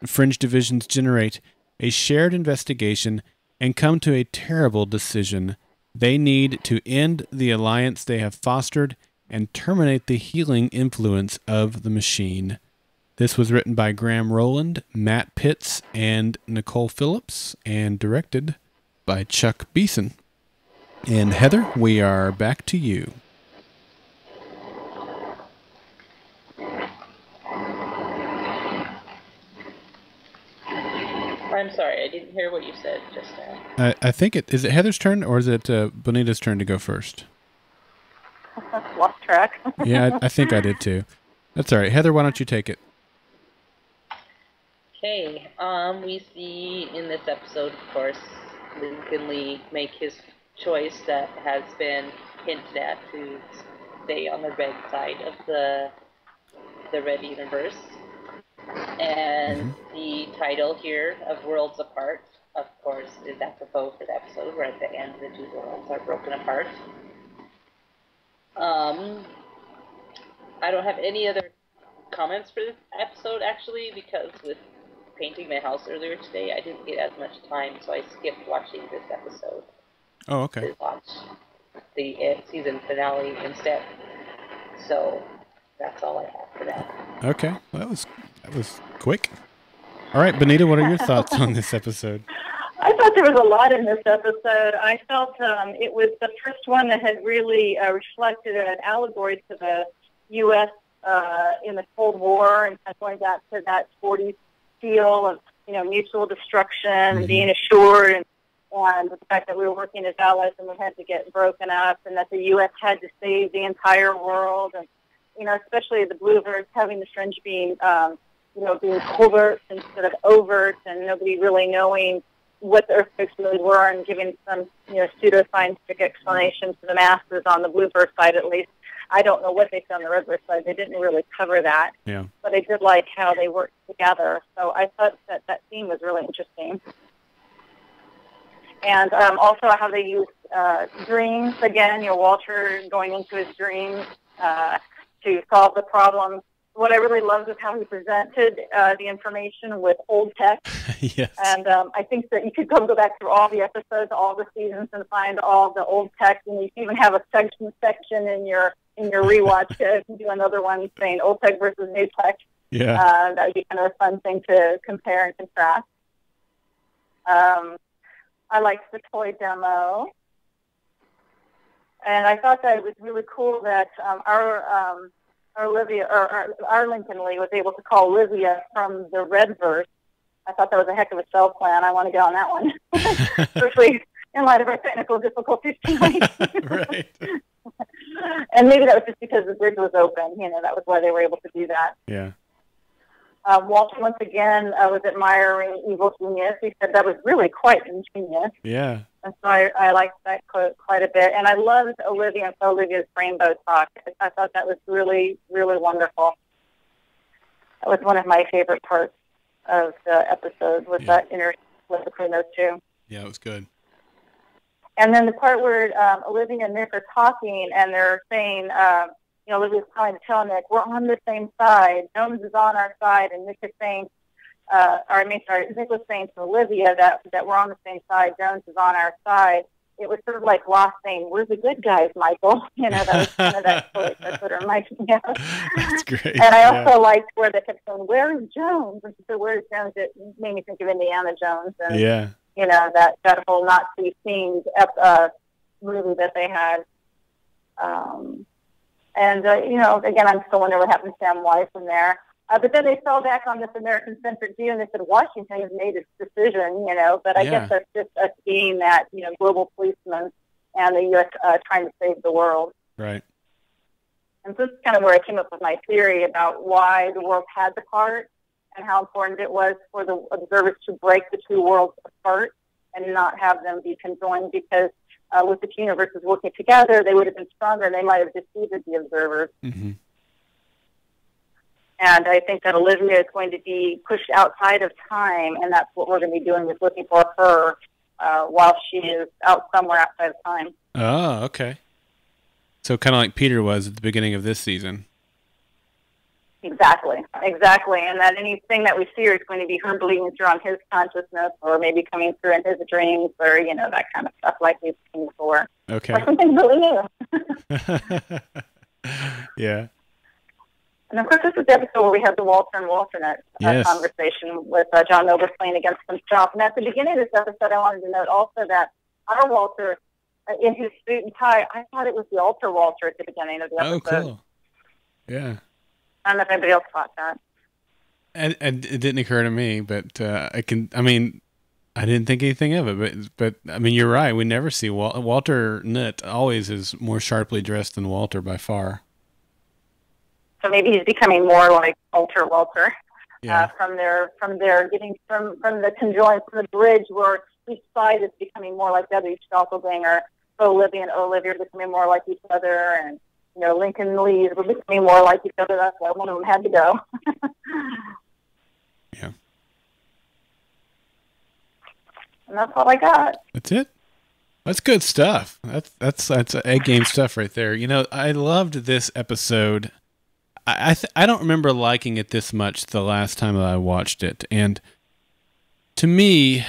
Fringe divisions generate a shared investigation and come to a terrible decision They need to end the alliance they have fostered and terminate the healing influence of the machine. This was written by Graham Rowland, Matt Pitts, and Nicole Phillips, and directed by Chuck Beeson. And Heather, we are back to you. I'm sorry, I didn't hear what you said just now. I think is it Heather's turn, or is it Bonita's turn to go first? Lost track. Yeah, I think I did too. That's all right. Heather, why don't you take it? Okay, we see in this episode, of course, Lincoln Lee make his choice that has been hinted at to stay on the red side of the red universe. And the title here of Worlds Apart, of course, is apropos for the episode, where at the end the two worlds are broken apart. I don't have any other comments for this episode, actually, because with painting my house earlier today, I didn't get as much time, so I skipped watching this episode. Oh, okay. To watch the season finale instead. So that's all I have for that. Okay, well, that was quick. All right, Bonita, what are your thoughts on this episode? I thought there was a lot in this episode. I felt it was the first one that had really reflected an allegory to the U.S. In the Cold War, and kind of going back to that 40s feel of mutual destruction and being assured, and the fact that we were working as allies and we had to get broken up, and that the U.S. had to save the entire world, and especially the Bluebirds having the Fringe being being covert instead of overt, and nobody really knowing what the earthquakes really were, and giving some pseudo-scientific explanation to the masses on the Bluebird side, at least. I don't know what they said on the Redbird side. They didn't really cover that. Yeah. But I did like how they worked together. So I thought that theme was really interesting. And also how they used dreams again. Walter going into his dreams to solve the problem. What I really loved was how he presented the information with old text. Yes. And I think that you could go back through all the episodes, all the seasons, and find all the old text. And you can even have a section in your rewatch. If you do another one saying old text versus new text, yeah, that would be kind of a fun thing to compare and contrast. I liked the toy demo, and I thought that it was really cool that our Olivia, or our Lincoln Lee, was able to call Olivia from the Redverse. I thought that was a heck of a sell plan. I want to get on that one, especially in light of our technical difficulties tonight. Right. And maybe that was just because the bridge was open. That was why they were able to do that. Yeah. Walter, once again, was admiring Evil Genius. He said that was really quite ingenious. Yeah. And so I liked that quote quite a bit. And I loved Olivia's rainbow talk. I thought that was really, really wonderful. That was one of my favorite parts of the episode, was that intersplit between those two. Yeah, it was good. And then the part where Olivia and Nick are talking, and they're saying, Olivia's trying to tell Nick, we're on the same side. Jones is on our side, and Nick is saying, Nick was saying to Olivia that we're on the same side. Jones is on our side. It was sort of like Lost saying, we're the good guys, Michael. That was kind of that's what it reminded me of. That's great. And I also liked where they kept saying, where is Jones? And she said, where is Jones? It made me think of Indiana Jones. And, yeah. That whole Nazi-themed movie that they had. Again, I'm still wondering what happened to Sam Weiss in there. But then they fell back on this American-centric view, and they said Washington has made its decision, But I guess that's just us being that, global policeman and the U.S. Trying to save the world. Right. And so this is kind of where I came up with my theory about why the world had the part and how important it was for the observers to break the two worlds apart and not have them be conjoined, because with the two universes working together, they would have been stronger and they might have deceived the observers. Mm-hmm. And I think that Olivia is going to be pushed outside of time, and that's what we're going to be doing, is looking for her while she is out somewhere outside of time. Oh, okay. So kind of like Peter was at the beginning of this season. Exactly. And that anything that we see is going to be her bleeding through on his consciousness, or maybe coming through in his dreams, or, that kind of stuff like we've seen before. Okay. Or something really new. Yeah. And of course, this is the episode where we have the Walter and Walternate conversation with John Noble playing against himself. And at the beginning of this episode, I wanted to note also that our Walter, in his suit and tie, I thought it was the altar Walter at the beginning of the episode. Oh, cool. Yeah. I don't know if anybody else thought that. And it didn't occur to me, but I didn't think anything of it, but you're right. We never see Walter Nutt always is more sharply dressed than Walter by far. So maybe he's becoming more like Altar Walter. Yeah. From the conjoined, from the bridge where each side is becoming more like the other, each doppelganger. So Olivia and Olivia are becoming more like each other, and Lincoln and Lee were becoming more like each other. That's why one of them had to go. Yeah. And that's all I got. That's it. That's good stuff. That's egg game stuff right there. I loved this episode. I don't remember liking it this much the last time that I watched it, and to me,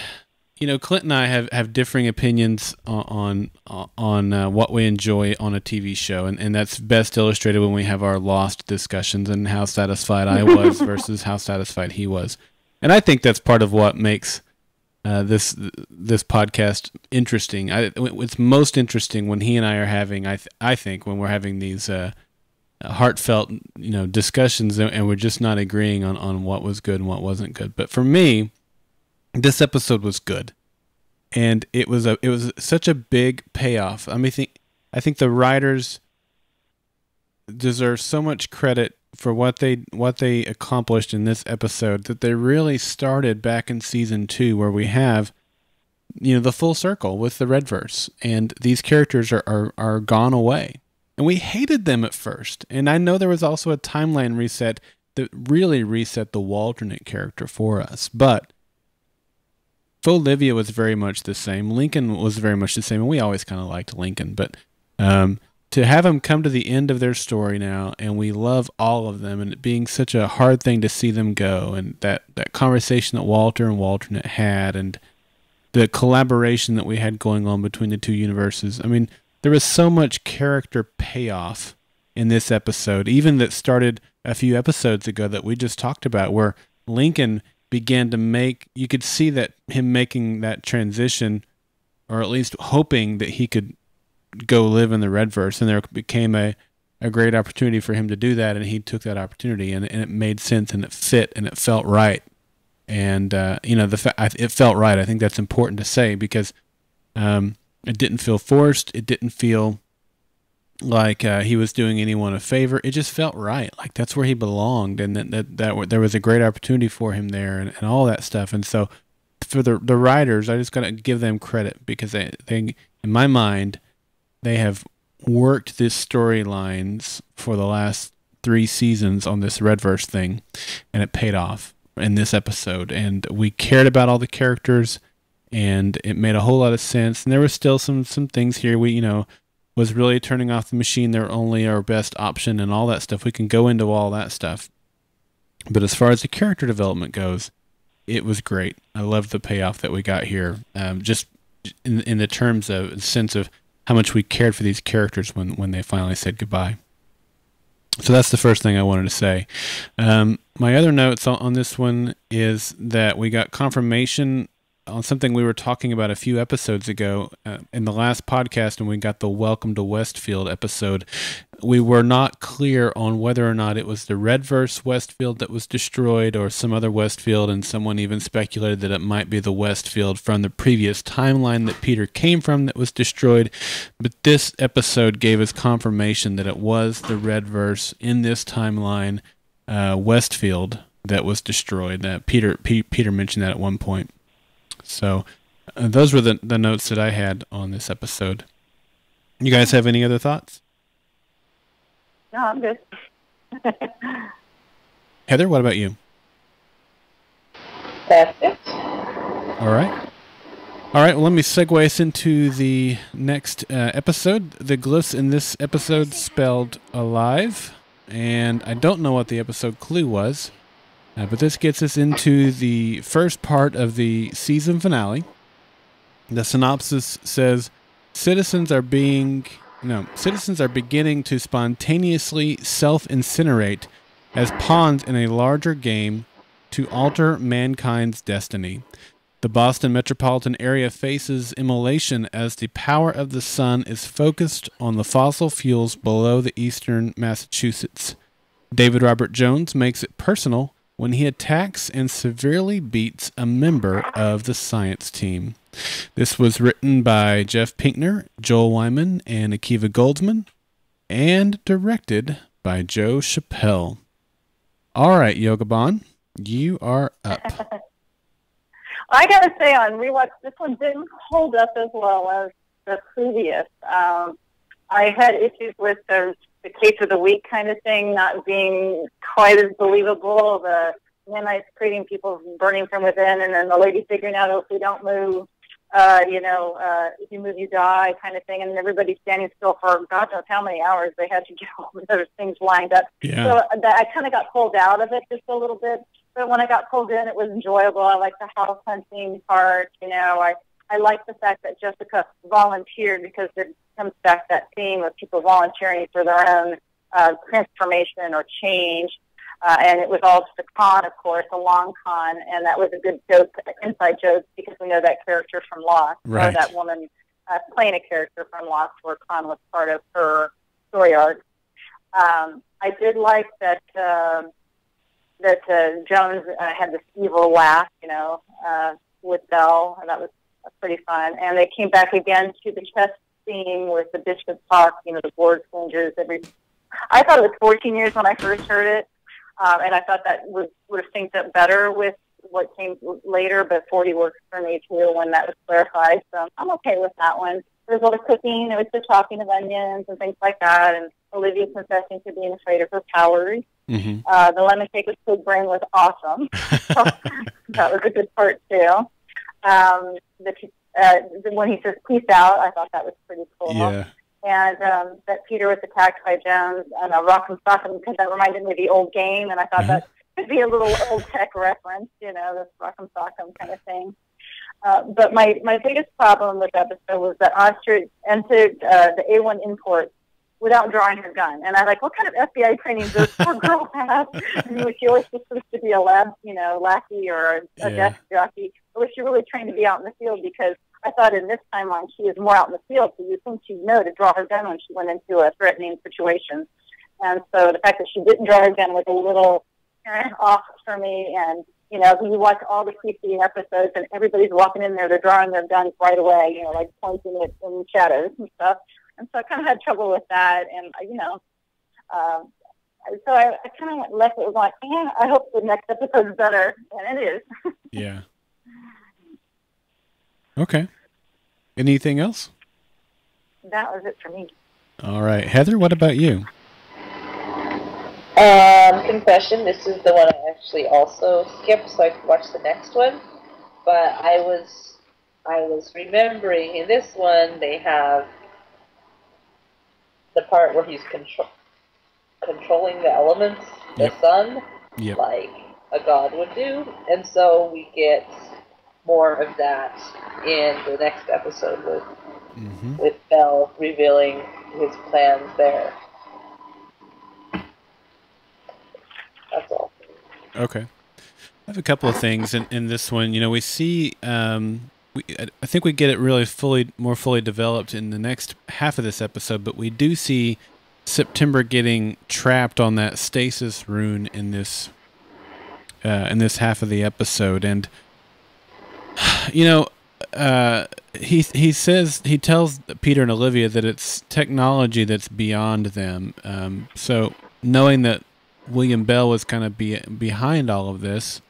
Clint and I have differing opinions on what we enjoy on a TV show, and that's best illustrated when we have our Lost discussions and how satisfied I was versus how satisfied he was, and I think that's part of what makes this podcast interesting. It's most interesting when he and I are having, I think, when we're having these heartfelt, discussions, and we're just not agreeing on what was good and what wasn't good. But for me, this episode was good, and it was such a big payoff. I think the writers deserve so much credit for what they accomplished in this episode, that they really started back in season 2, where we have the full circle with the Redverse, and these characters are gone away. And we hated them at first. And I know there was also a timeline reset that really reset the Walternate character for us. But Olivia was very much the same. Lincoln was very much the same. And we always kind of liked Lincoln. But to have them come to the end of their story now, and we love all of them, and it being such a hard thing to see them go, and that conversation that Walter and Walternate had, and the collaboration that we had going on between the two universes. There was so much character payoff in this episode, even that started a few episodes ago that we just talked about, where Lincoln began to you could see that him making that transition, or at least hoping that he could go live in the Redverse, and there became a great opportunity for him to do that, and he took that opportunity, and it made sense, and it fit, and it felt right. And, it felt right. I think that's important to say, because it didn't feel forced. It didn't feel like he was doing anyone a favor. It just felt right. Like that's where he belonged, and that there was a great opportunity for him there, and all that stuff. And so for the writers, I just got to give them credit, because they, in my mind, they have worked these storylines for the last 3 seasons on this Redverse thing, and it paid off in this episode. And we cared about all the characters, and it made a whole lot of sense. And there were still some things here we, was really turning off the machine. They're only our best option and all that stuff. We can go into all that stuff. But as far as the character development goes, it was great. I loved the payoff that we got here. Just in the terms of sense of how much we cared for these characters when they finally said goodbye. So that's the first thing I wanted to say. My other notes on this one is that we got confirmation on something we were talking about a few episodes ago in the last podcast, when we got the Welcome to Westfield episode. We were not clear on whether or not it was the Redverse Westfield that was destroyed, or some other Westfield, and someone even speculated that it might be the Westfield from the previous timeline that Peter came from that was destroyed. But this episode gave us confirmation that it was the Redverse in this timeline, Westfield, that was destroyed. Peter mentioned that at one point. So those were the notes that I had on this episode. You guys have any other thoughts? No, I'm good. Heather, what about you? That's it. All right. Well, let me segue us into the next episode. The glyphs in this episode spelled alive. and I don't know what the episode clue was, but this gets us into the first part of the season finale. The synopsis says, citizens are beginning to spontaneously self-incinerate as pawns in a larger game to alter mankind's destiny. The Boston metropolitan area faces immolation as the power of the sun is focused on the fossil fuels below the eastern Massachusetts. David Robert Jones makes it personal when he attacks and severely beats a member of the science team. This was written by Jeff Pinkner, Joel Wyman, and Akiva Goldsman, and directed by Joe Chappelle. All right, Yogabon, you are up. I gotta say, on Rewatch, this one didn't hold up as well as the previous. I had issues with the case of the week kind of thing not being quite as believable. The nanites creating people burning from within, and then the lady figuring out, oh, if we don't move, if you move, you die, kind of thing. And everybody standing still for God knows how many hours they had to get all those things lined up. Yeah. So I kind of got pulled out of it just a little bit. But when I got pulled in, it was enjoyable. I liked the house hunting part. I liked the fact that Jessica volunteered, because there comes back that theme of people volunteering for their own transformation or change. And it was all just a con, of course, a long con, and that was a good joke, inside joke, because we know that character from Lost, right. Or that woman playing a character from Lost, where con was part of her story arc. I did like that Jones had this evil laugh, with Belle, and that was pretty fun. And they came back again to the chess theme with the bishop talk, the board changers. I thought it was 14 years when I first heard it. And I thought that would have synced up better with what came later, but 40 works for me too when that was clarified. So I'm okay with that one. There was a lot of cooking. There was the chopping of onions and things like that, and Olivia confessing to being afraid of her powers. Mm-hmm. The lemon cake with pig brain was awesome. That was a good part too. When he says peace out, I thought that was pretty cool. Yeah. And that Peter was attacked by Jones and Rock'em Sock'em, because that reminded me of the old game, and I thought that could be a little old tech reference, this Rock'em Sock'em kind of thing. But my biggest problem with the episode was that Astrid entered the A1 import without drawing her gun. And I was like, what kind of FBI training does this poor girl have? Was she always supposed to be a lackey or a desk jockey? Or was she really trained to be out in the field? Because I thought in this timeline she is more out in the field, so you'd think she'd know to draw her gun when she went into a threatening situation. And so the fact that she didn't draw her gun was a little off for me. And, you watch all the CC episodes and everybody's walking in there, they're drawing their guns right away, like pointing it in shadows and stuff. And so I kind of had trouble with that. And, so I kind of left it like, I hope the next episode is better. And it is. Yeah. Okay. Anything else? That was it for me. All right. Heather, what about you? Confession, this is the one I actually also skipped so I could watch the next one. But I was remembering in this one they have the part where he's controlling the elements, the sun, like a god would do. And so we get more of that in the next episode with Belle revealing his plans there. That's all. Okay. I have a couple of things in this one. We see, I think we get it really more fully developed in the next half of this episode, but we do see September getting trapped on that stasis rune in this half of the episode. And he tells Peter and Olivia that it's technology that's beyond them. So knowing that William Bell was kind of behind all of this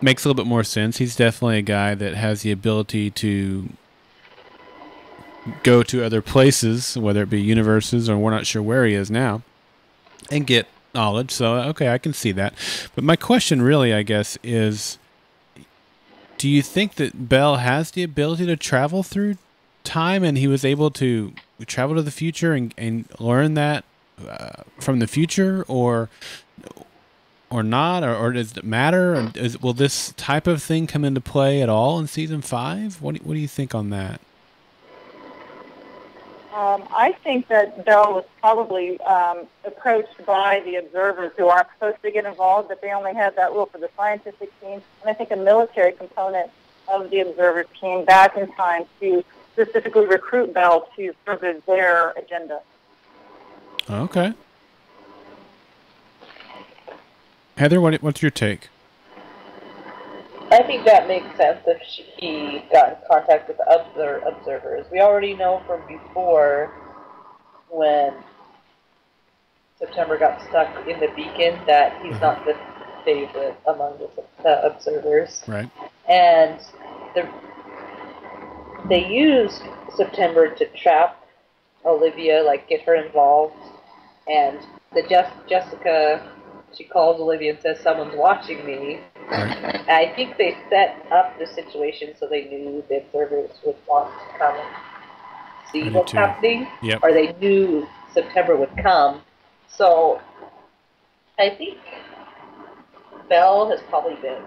makes a little bit more sense. He's definitely a guy that has the ability to go to other places, whether it be universes or we're not sure where he is now, and get knowledge. So, okay, I can see that. But my question really, I guess, is, do you think that Bell has the ability to travel through time and he was able to travel to the future and learn that from the future, or not, or does it matter? Or will this type of thing come into play at all in season 5? What do you think on that? I think that Belle was probably approached by the observers who aren't supposed to get involved, but they only had that rule for the scientific team. And I think a military component of the observers came back in time to specifically recruit Belle to further their agenda. Okay. Heather, what's your take? I think that makes sense if he got in contact with other observers. We already know from before when September got stuck in the beacon that he's not the favorite among the observers. Right. And they used September to trap Olivia, like get her involved. And Jessica, she calls Olivia and says, "Someone's watching me." Right. I think they set up the situation so they knew the observers would want to come and see what's happening. Yep. Or they knew September would come. So I think Belle has probably been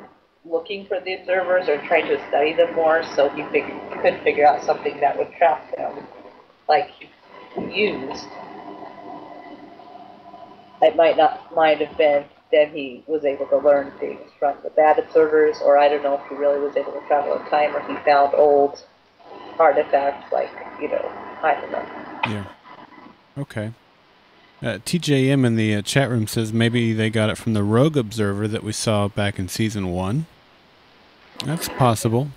looking for the observers or trying to study them more, so he could figure out something that would trap them, like he used. It might have been that he was able to learn things from the bad observers, or I don't know if he really was able to travel in time, or he found old artifacts, like, I don't know. Yeah. Okay. TJM in the chat room says maybe they got it from the rogue observer that we saw back in season 1. That's possible.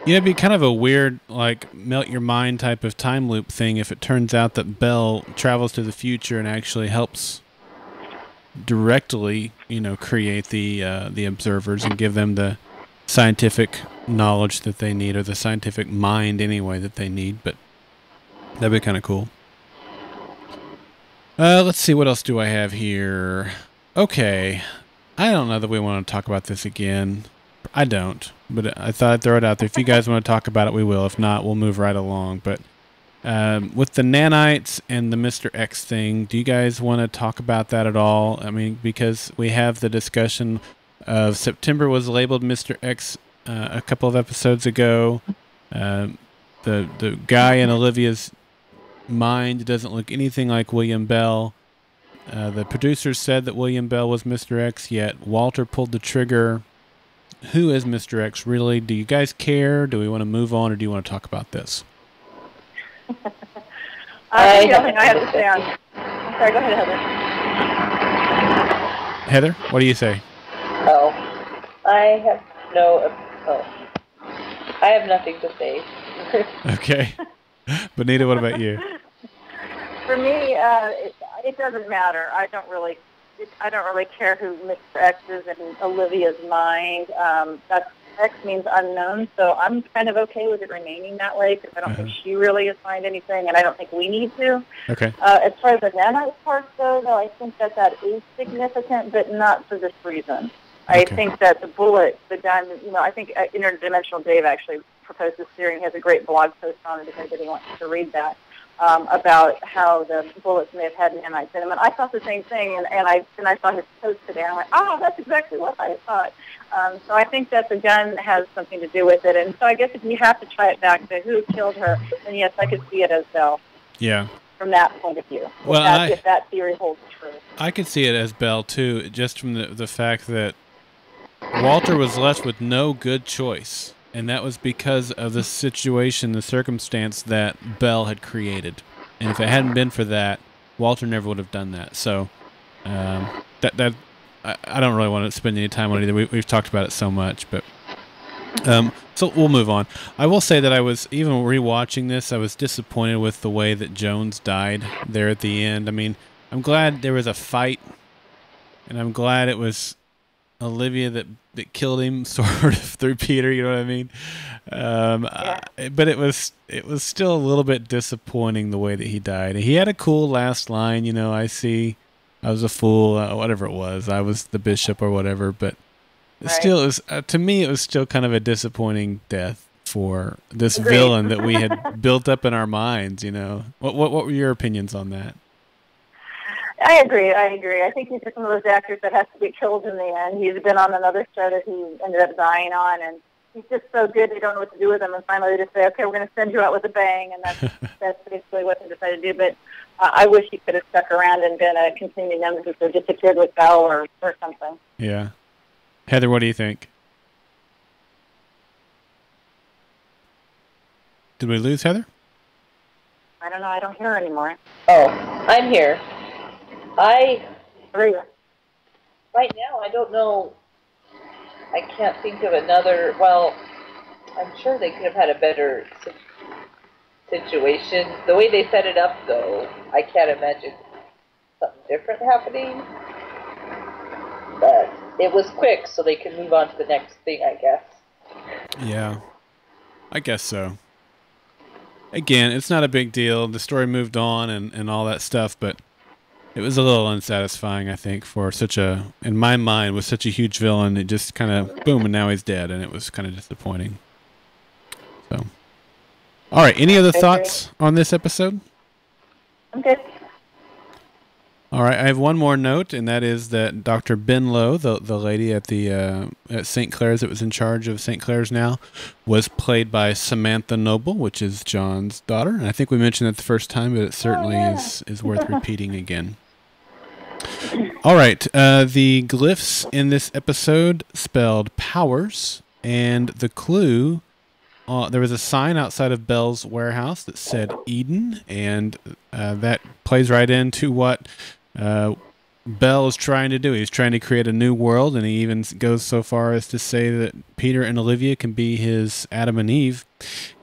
Yeah, it'd be kind of a weird, like, melt your mind type of time loop thing if it turns out that Belle travels to the future and actually helps directly, create the observers and give them the scientific knowledge that they need, or the scientific mind anyway that they need. But that'd be kind of cool. Let's see, what else do I have here? Okay, I don't know that we want to talk about this again. I don't, but I thought I'd throw it out there. If you guys want to talk about it, we will. If not, we'll move right along. But with the nanites and the Mr. X thing, do you guys want to talk about that at all? I mean, because we have the discussion of September was labeled Mr. X a couple of episodes ago. The guy in Olivia's mind doesn't look anything like William Bell. The producers said that William Bell was Mr. X, yet Walter pulled the trigger. Who is Mr. X really? Do you guys care? Do we want to move on, or do you want to talk about this? I have to say on. Sorry, go ahead, Heather. Heather, what do you say? I have nothing to say. Okay. Bonita, what about you? For me, it doesn't matter. I don't really care who Mr. X is in Olivia's mind. X means unknown, so I'm kind of okay with it remaining that way because I don't think she really has found anything, and I don't think we need to. Okay. As far as the nanite part goes, though, I think that is significant, but not for this reason. I think that the bullet, the gun, I think Interdimensional Dave actually proposed this theory, and he has a great blog post on it if anybody wants to read that. About how the bullets may have had nanites in them. And I thought the same thing, and I saw his post today, and I'm like, oh, that's exactly what I thought. So I think that the gun has something to do with it. And so I guess if you have to tie it back to who killed her, then yes, I could see it as Belle. Yeah. From that point of view. Well, if that theory holds true. I could see it as Belle, too, just from the fact that Walter was left with no good choice. And that was because of the situation, the circumstance that Belle had created. And if it hadn't been for that, Walter never would have done that. So I don't really want to spend any time on it either. We've talked about it so much, but so we'll move on. I will say that I was, even rewatching this, I was disappointed with the way that Jones died there at the end. I mean, I'm glad there was a fight, and I'm glad it was Olivia that killed him sort of through Peter, you know what I mean? But it was still a little bit disappointing the way that he died. He had a cool last line, I was a fool, whatever it was. I was the bishop or whatever, but still, it was, to me, it was still kind of a disappointing death for this villain that we had built up in our minds, What were your opinions on that? I agree. I think he's just one of those actors that has to get killed in the end. He's been on another show that he ended up dying on, and he's just so good they don't know what to do with him. And finally they just say, okay, we're going to send you out with a bang, and that's basically what they decided to do. But I wish he could have stuck around and been a continuing nemesis or disappeared with Belle or something. Yeah. Heather, what do you think? Did we lose Heather? I don't know. I don't hear her anymore. Oh, I'm here. Right now, I don't know. I can't think of another. Well, I'm sure they could have had a better situation. The way they set it up, though, I can't imagine something different happening. But it was quick, so they can move on to the next thing, I guess. Yeah, I guess so. Again, it's not a big deal. The story moved on and all that stuff, but it was a little unsatisfying, I think, for such a, in my mind, was such a huge villain. It just kind of, boom, and now he's dead, and it was kind of disappointing. So, all right, any other thoughts on this episode? I'm good. All right, I have one more note, and that is that Dr. Benlow, the lady at the at St. Clair's that was in charge of St. Clair's now, was played by Samantha Noble, which is John's daughter. And I think we mentioned it the first time, but it certainly is worth repeating again. All right, the glyphs in this episode spelled powers, and the clue, there was a sign outside of Belle's warehouse that said Eden, and that plays right into what Belle is trying to do. He's trying to create a new world, and he even goes so far as to say that Peter and Olivia can be his Adam and Eve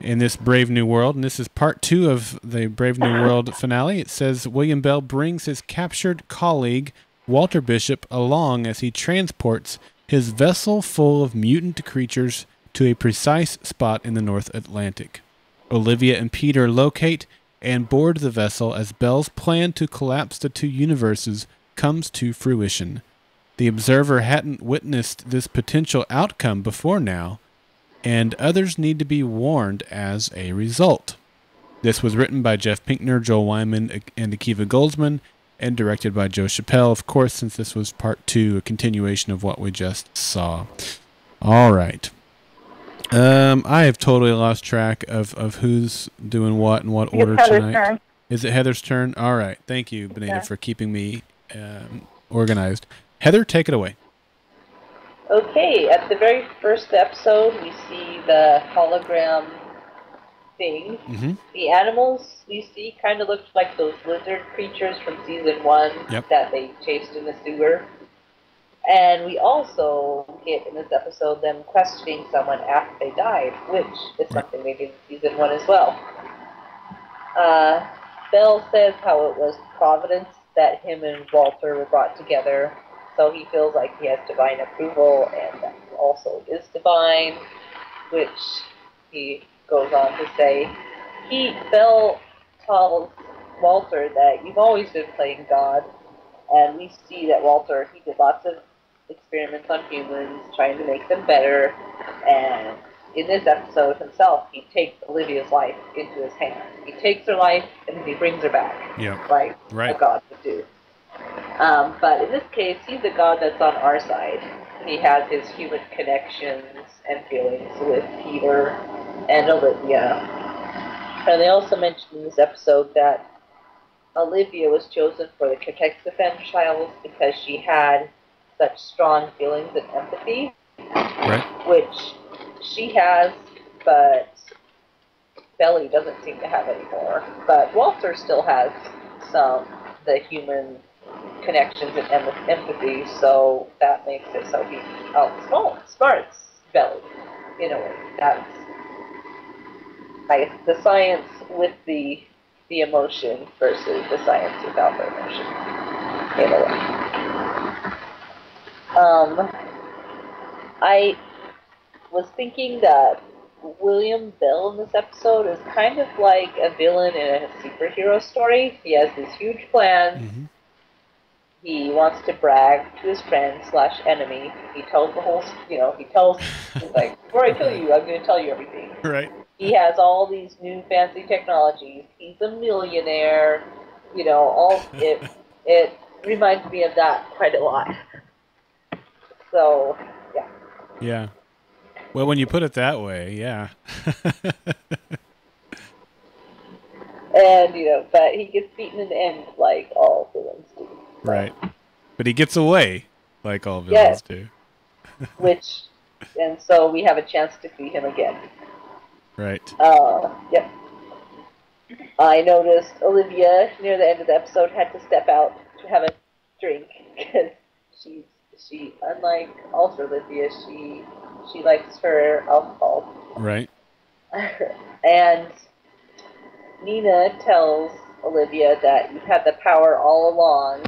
in this Brave New World. And this is part 2 of the Brave New World finale. It says William Bell brings his captured colleague Walter Bishop along as he transports his vessel full of mutant creatures to a precise spot in the North Atlantic. Olivia and Peter locate and board the vessel as Bell's plan to collapse the 2 universes comes to fruition. The observer hadn't witnessed this potential outcome before now, and others need to be warned as a result. This was written by Jeff Pinkner, Joel Wyman, and Akiva Goldsman, and directed by Joe Chappelle, of course, since this was part 2, a continuation of what we just saw. All right. I have totally lost track of who's doing what and what order tonight. Turn. Is it Heather's turn? All right. Thank you, Bonita, for keeping me organized. Heather, take it away. Okay, at the very first episode, we see the hologram thing. Mm-hmm. The animals we see kind of looked like those lizard creatures from season 1 that they chased in the sewer. And we also get in this episode them questioning someone after they died, which is something they did in season 1 as well. Bell says how it was Providence that him and Walter were brought together, so he feels like he has divine approval, and that also is divine, which he goes on to say. Bell tells Walter that you've always been playing God, and we see that Walter, he did lots of experiments on humans, trying to make them better, and in this episode himself, he takes Olivia's life into his hands. He takes her life, and then he brings her back, like a god would do. But in this case, he's a god that's on our side. He has his human connections and feelings with Peter and Olivia. And they also mentioned in this episode that Olivia was chosen for the cortexiphan trials because she had such strong feelings and empathy, which she has, but Belly doesn't seem to have anymore. But Walter still has the human connections and empathy, so that makes it so he outsmarts Belly in a way. That's the science with the emotion versus the science without the emotion, in a way. I was thinking that William Bell in this episode is kind of like a villain in a superhero story. He has this huge plan. Mm-hmm. He wants to brag to his friend / enemy. He tells the whole, he's like, before I kill you, I'm going to tell you everything. Right. He has all these new fancy technologies. He's a millionaire. reminds me of that quite a lot. So, yeah. Yeah. Well, when you put it that way, yeah. And, but he gets beaten in the end like all villains do. So. Right. But he gets away like all villains do. And so we have a chance to see him again. Right. Yep. I noticed Olivia, near the end of the episode, had to step out to have a drink because she, unlike also Olivia, she likes her alcohol. Right. And Nina tells Olivia that you've had the power all along,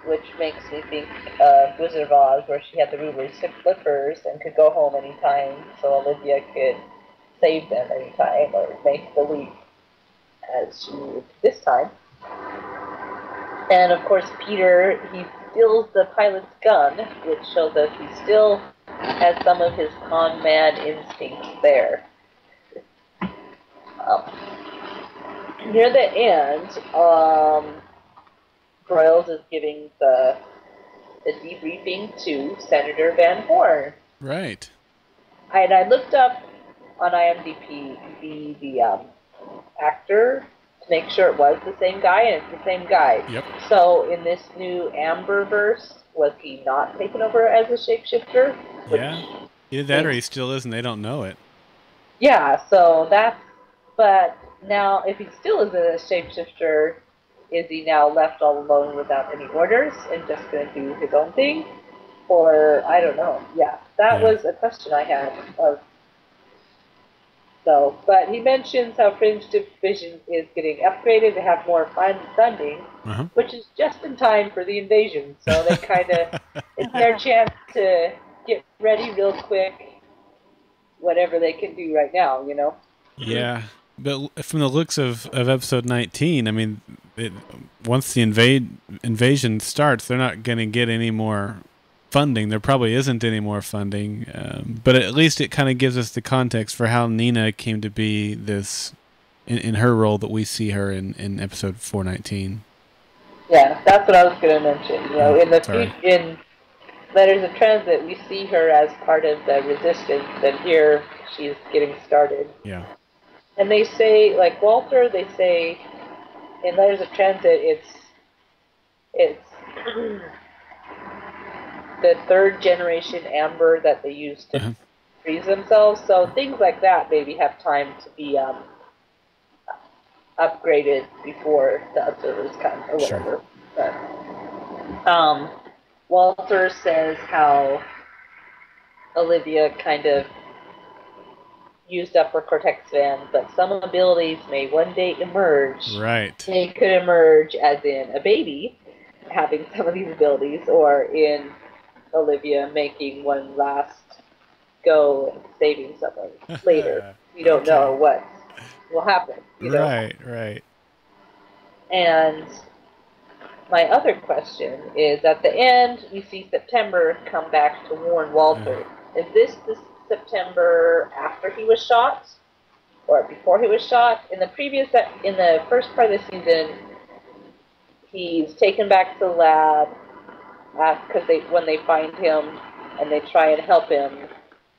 which makes me think of Wizard of Oz, where she had the ruby slippers and could go home anytime, so Olivia could save them anytime or make the leap as she would this time. And of course, Peter, he steals the pilot's gun, which shows us he still has some of his con man instincts there. Near the end, Broyles is giving the debriefing to Senator Van Horn. Right. And I looked up on IMDb the actor to make sure it was the same guy, and it's the same guy. Yep. So in this new Amberverse, was he not taken over as a shapeshifter? Yeah. Either that or he still is and they don't know it. Yeah, so but now if he still is a shapeshifter, is he now left all alone without any orders and just going to do his own thing? Or, I don't know. Yeah, that was a question I had. But he mentions how Fringe Division is getting upgraded to have more funding, which is just in time for the invasion. So they kind of, it's their chance to get ready real quick, whatever they can do right now, Yeah, but from the looks of episode 19, I mean, once the invasion starts, they're not going to get any more funding. There probably isn't any more funding, but at least it kind of gives us the context for how Nina came to be this in her role that we see her in episode 419. Yeah, that's what I was going to mention. In Letters of Transit, we see her as part of the resistance, and here she's getting started. Yeah. And they say, like Walter, they say in Letters of Transit, it's the third generation Amber that they use to freeze themselves. So things like that maybe have time to be upgraded before the observers come or whatever. Sure. But, Walter says how Olivia kind of used up her cortexiphan, but some abilities may one day emerge. Right. They could emerge as in a baby having some of these abilities, or in Olivia making one last go and saving someone later. You don't know what will happen. Right. And my other question is, at the end, we see September come back to warn Walter. Is this the September after he was shot, or before he was shot? In the first part of the season, he's taken back to the lab because when they find him and they try and help him,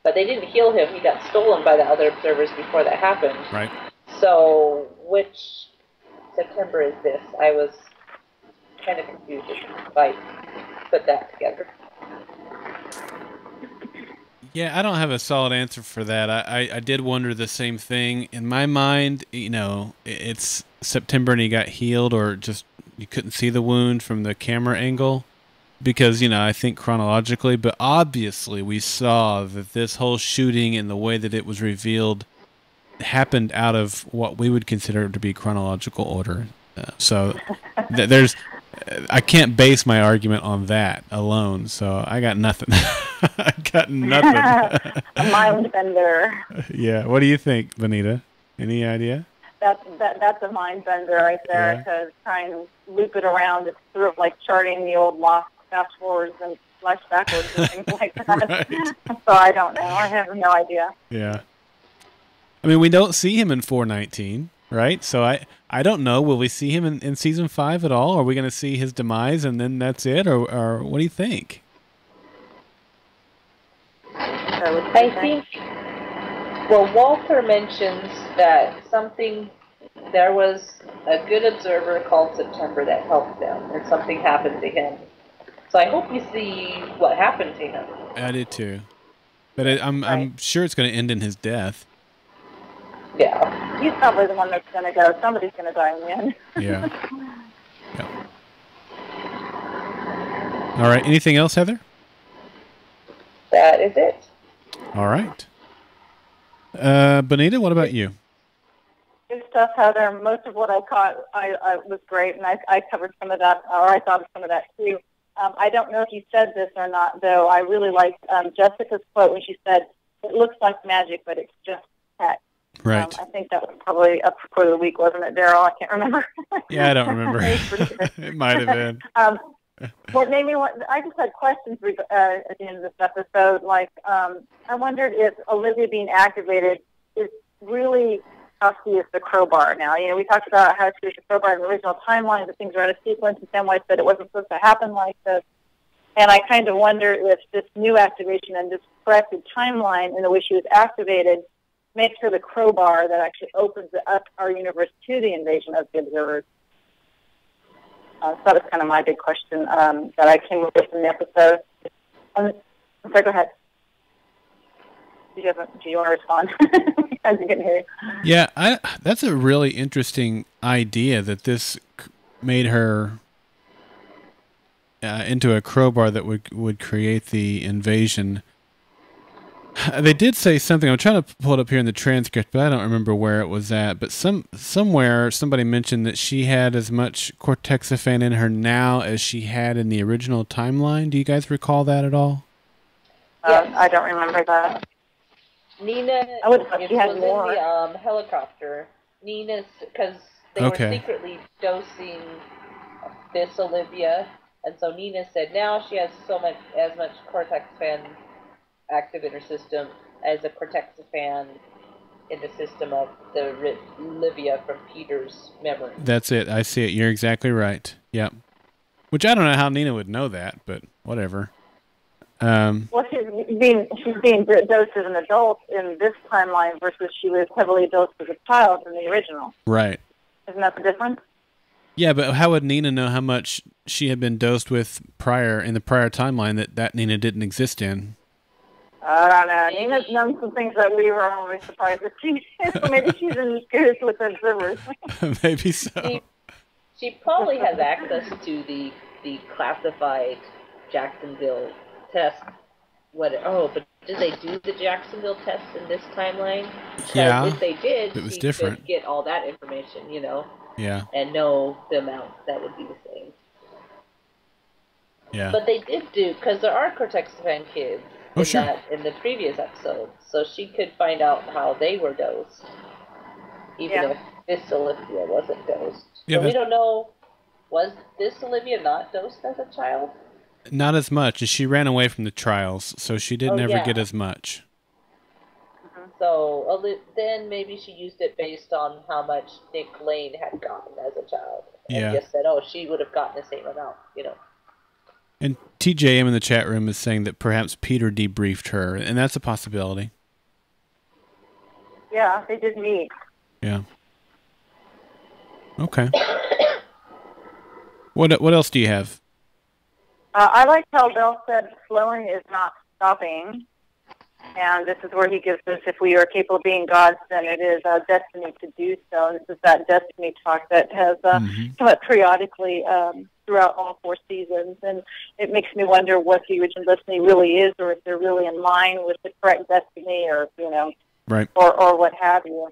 but they didn't heal him. He got stolen by the other observers before that happened. Right. So which September is this? I was kind of confused if I put that together. Yeah, I don't have a solid answer for that. I did wonder the same thing. In my mind, it's September and he got healed, or just you couldn't see the wound from the camera angle. Because, I think chronologically, but obviously we saw that this whole shooting and the way that it was revealed happened out of what we would consider to be chronological order. So I can't base my argument on that alone. So I got nothing. I got nothing. A mind bender. Yeah. What do you think, Bonita? Any idea? That's a mind bender right there, because trying to loop it around, it's sort of like charting the old lost fast forwards and flash backwards and things like that. Right. So I don't know. I have no idea. Yeah. I mean, we don't see him in 419, right? So I I don't know. Will we see him in season 5 at all? Are we going to see his demise and then that's it? Or what do you think? I think, well, Walter mentions that there was a good observer called September that helped them, and something happened to him. So I hope we see what happened to him. I did too. But I'm sure it's going to end in his death. Yeah. He's probably the one that's going to go. Somebody's going to die in the end. Yeah. All right. Anything else, Heather? That is it. All right. Bonita, what about you? Good stuff, Heather. Most of what I caught I was great, and I covered some of that, or I thought of some of that too. I don't know if you said this or not, though. I really liked Jessica's quote when she said, "It looks like magic, but it's just tech." Right. I think that was probably up for the week, wasn't it, Daryl? I can't remember. Yeah, I don't remember. It might have been. What made me want, I just had questions at the end of this episode. Like, I wondered if Olivia being activated is really how she is the crowbar now. You know, we talked about how she was the crowbar in the original timeline, that things were out of sequence, and Samwise said it wasn't supposed to happen like this. And I kind of wonder if this new activation and this corrected timeline in the way she was activated makes her the crowbar that actually opens up our universe to the invasion of the observers. So that was kind of my big question that I came up with in the episode. Sorry, go ahead. Do you want to respond? I didn't hear you. Yeah, that's a really interesting idea that this made her into a crowbar that would create the invasion. They did say something. I'm trying to pull it up here in the transcript, but I don't remember where it was at. But somewhere somebody mentioned that she had as much cortexiphan in her now as she had in the original timeline. Do you guys recall that at all? Yes. I don't remember that. Nina, I would have she had was more. in the helicopter. Nina's, because they were secretly dosing this Olivia, and so Nina said now she has as much cortexiphan active in her system as a cortexiphan in the system of the Olivia from Peter's memory. That's it. I see it. You're exactly right. Yep. Which I don't know how Nina would know that, but whatever. Well, she's being dosed as an adult in this timeline versus she was heavily dosed as a child in the original. Right. Isn't that the difference? Yeah, but how would Nina know how much she had been dosed with in the prior timeline that Nina didn't exist in? I don't know. Nina's done some things that we were always surprised that she did. So maybe she's in cahoots with the observers. Maybe so. She probably has access to the classified Jacksonville test. But did they do the Jacksonville test in this timeline? Yeah. If they did, it was she different. could get all that information, Yeah. and know the amount that would be the same. Yeah. But they did do, because there are cortexiphan kids in the previous episode, so she could find out how they were dosed, even if this Olivia wasn't dosed. Yeah, so we don't know, was this Olivia not dosed as a child? Not as much, and she ran away from the trials, so she did never get as much. So then maybe she used it based on how much Nick Lane had gotten as a child. And just said, she would have gotten the same amount, And TJM in the chat room is saying that perhaps Peter debriefed her, and that's a possibility. Yeah, they did meet. Yeah. Okay. What else do you have? I like how Bell said slowing is not stopping. And this is where he gives us, if we are capable of being gods, then it is our destiny to do so. And this is that destiny talk that has come up periodically throughout all 4 seasons. And it makes me wonder what the original destiny really is, or if they're really in line with the correct destiny, or, right. or what have you.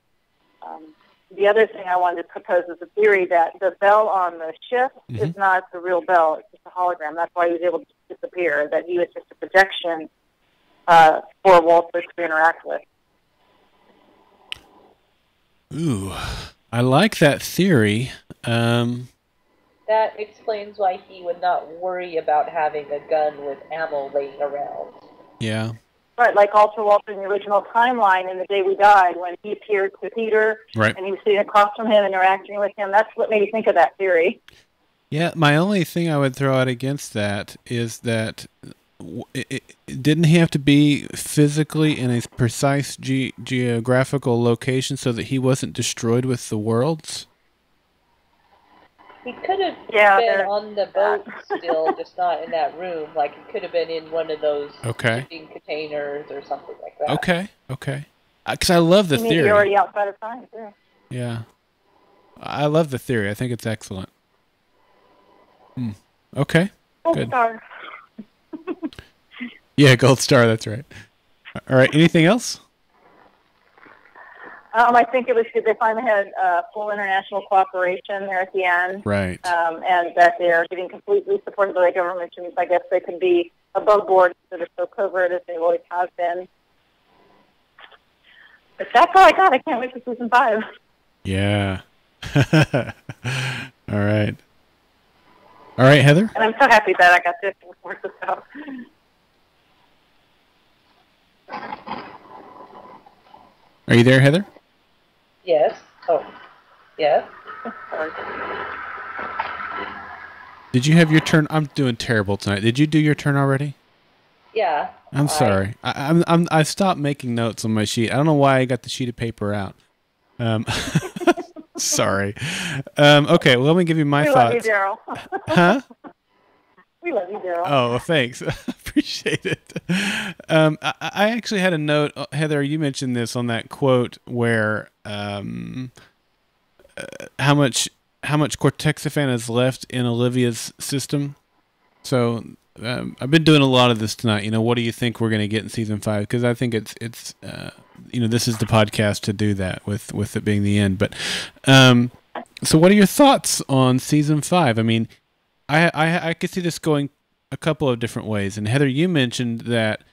The other thing I wanted to propose is a theory that the Bell on the ship is not the real Bell. It's just a hologram. That's why he was able to disappear, that he was just a projection for Walter to interact with. Ooh, I like that theory. That explains why he would not worry about having a gun with ammo laying around. Yeah. Right, like Walter Walter in the original timeline in The Day We Died, when he appeared to Peter, Right. and he was sitting across from him, interacting with him. That's what made me think of that theory. Yeah, my only thing I would throw out against that is that didn't he have to be physically in a precise geographical location so that he wasn't destroyed with the worlds? He could have been on the boat still, just not in that room. Like, he could have been in one of those shipping containers or something like that. Okay. Because I love the theory. You're already outside of time, too. Yeah. I love the theory. I think it's excellent. Okay. Gold star. Yeah, gold star, that's right. All right, anything else? I think it was good. They finally had full international cooperation there at the end. Right. And that they're getting completely supported by the government, which means I guess they can be above board instead of so covert as they always have been. But that's all I got. I can't wait for season 5. Yeah. All right. All right, Heather? And I'm so happy that I got to work this out. Are you there, Heather? Yes. Oh, yes. Did you have your turn? I'm doing terrible tonight. Did you do your turn already? Yeah. I'm sorry. I stopped making notes on my sheet. I don't know why I got the sheet of paper out. Sorry. Okay, well, let me give you my thoughts. We love you, Daryl. Huh? We love you, Daryl. Oh, thanks. Appreciate it. I actually had a note, Heather, you mentioned this on that quote where how much cortexiphan is left in Olivia's system. So I've been doing a lot of this tonight. You know, what do you think we're going to get in season 5? Because I think it's this is the podcast to do that with it being the end. But so what are your thoughts on season 5? I mean, I could see this going a couple of different ways. And Heather, you mentioned that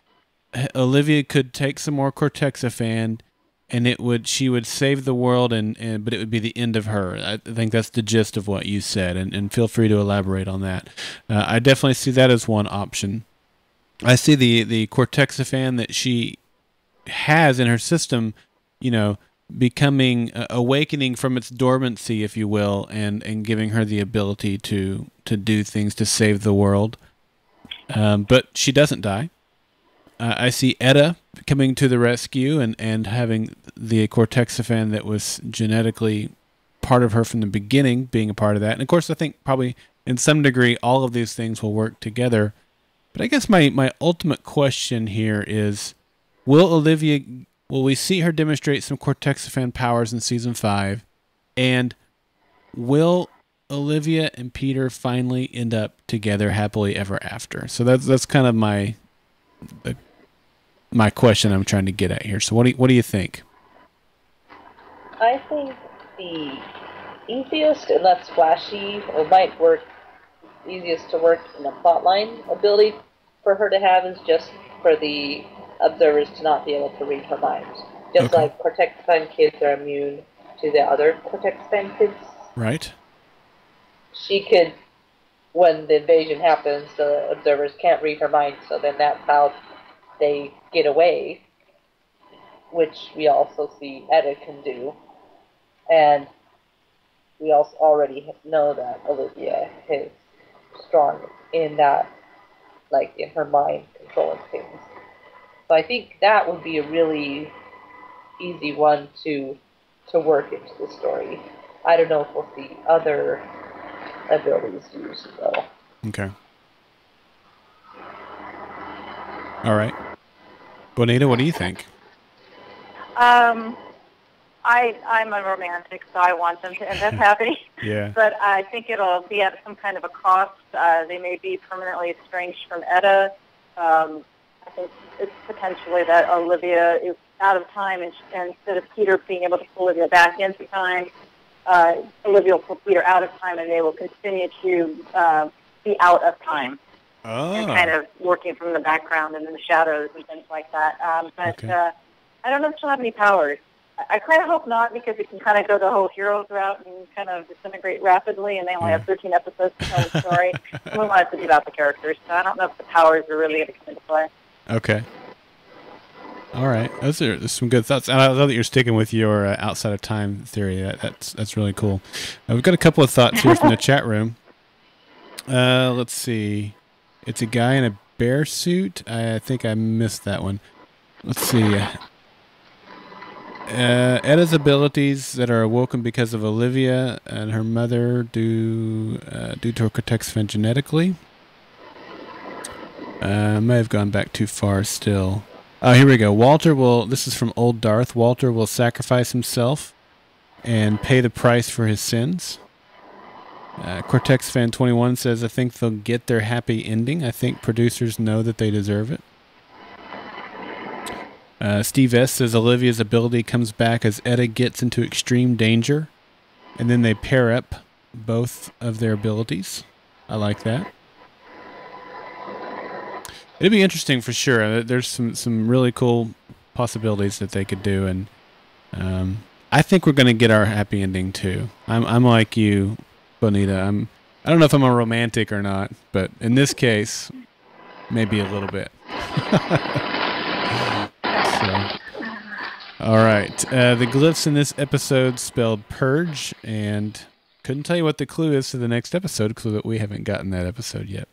Olivia could take some more cortexiphan, and she would save the world, but it would be the end of her. I think that's the gist of what you said, and feel free to elaborate on that. I definitely see that as one option. I see the cortexiphan that she has in her system, becoming awakening from its dormancy, if you will, and giving her the ability to do things to save the world. But she doesn't die. I see Etta coming to the rescue and having the cortexiphan that was genetically part of her from the beginning being a part of that. And of course, I think probably in some degree all of these things will work together. But I guess my ultimate question here is, will we see her demonstrate some cortexiphan powers in season 5? And will Olivia and Peter finally end up together happily ever after? So that's kind of my question I'm trying to get at here. So what do you think? I think the easiest and less flashy, or might work easiest to work in the plotline ability for her to have is just for the observers to not be able to read her mind. Just like cortexiphan kids are immune to the other cortexiphan kids. Right. She could, when the invasion happens, the observers can't read her mind, so then that's how they get away, which we also see Etta can do. And we also already know that Olivia is strong in that, like in her mind controlling things. So I think that would be a really easy one to work into the story. I don't know if we'll see other abilities used though. Okay. All right. Bonita, what do you think? I'm a romantic, so I want them to end up happy. Yeah. But I think it'll be at some kind of a cost. They may be permanently estranged from Etta. I think it's potentially that Olivia is out of time, and instead of Peter being able to pull Olivia back into time, Olivia will pull Peter out of time, and they will continue to be out of time. Oh. And kind of working from the background and in the shadows and things like that. But I don't know if she'll have any powers. I kind of hope not, because it can kind of go the whole heroes route and kind of disintegrate rapidly, and they only have 13 episodes to tell the story. We want it to be about the characters, so I don't know if the powers are really going to come into play. Okay. All right, those are some good thoughts. And I love that you're sticking with your outside of time theory. That's really cool. We've got a couple of thoughts here from the chat room. Let's see. It's a guy in a bear suit. I think I missed that one. Let's see. Etta's abilities that are awoken because of Olivia and her mother due to her cortexiphan genetically. May have gone back too far still. Oh, here we go. This is from Old Darth. Walter will sacrifice himself and pay the price for his sins. cortexiphan 21 says, I think they'll get their happy ending. I think producers know that they deserve it. Steve S. says, Olivia's ability comes back as Etta gets into extreme danger, and then they pair up both of their abilities. I like that. It'd be interesting for sure. There's some really cool possibilities that they could do, and I think we're going to get our happy ending too. I'm like you, Bonita. I don't know if I'm a romantic or not, but in this case, maybe a little bit. All right. The glyphs in this episode spelled purge, and couldn't tell you what the clue is to the next episode because that we haven't gotten that episode yet.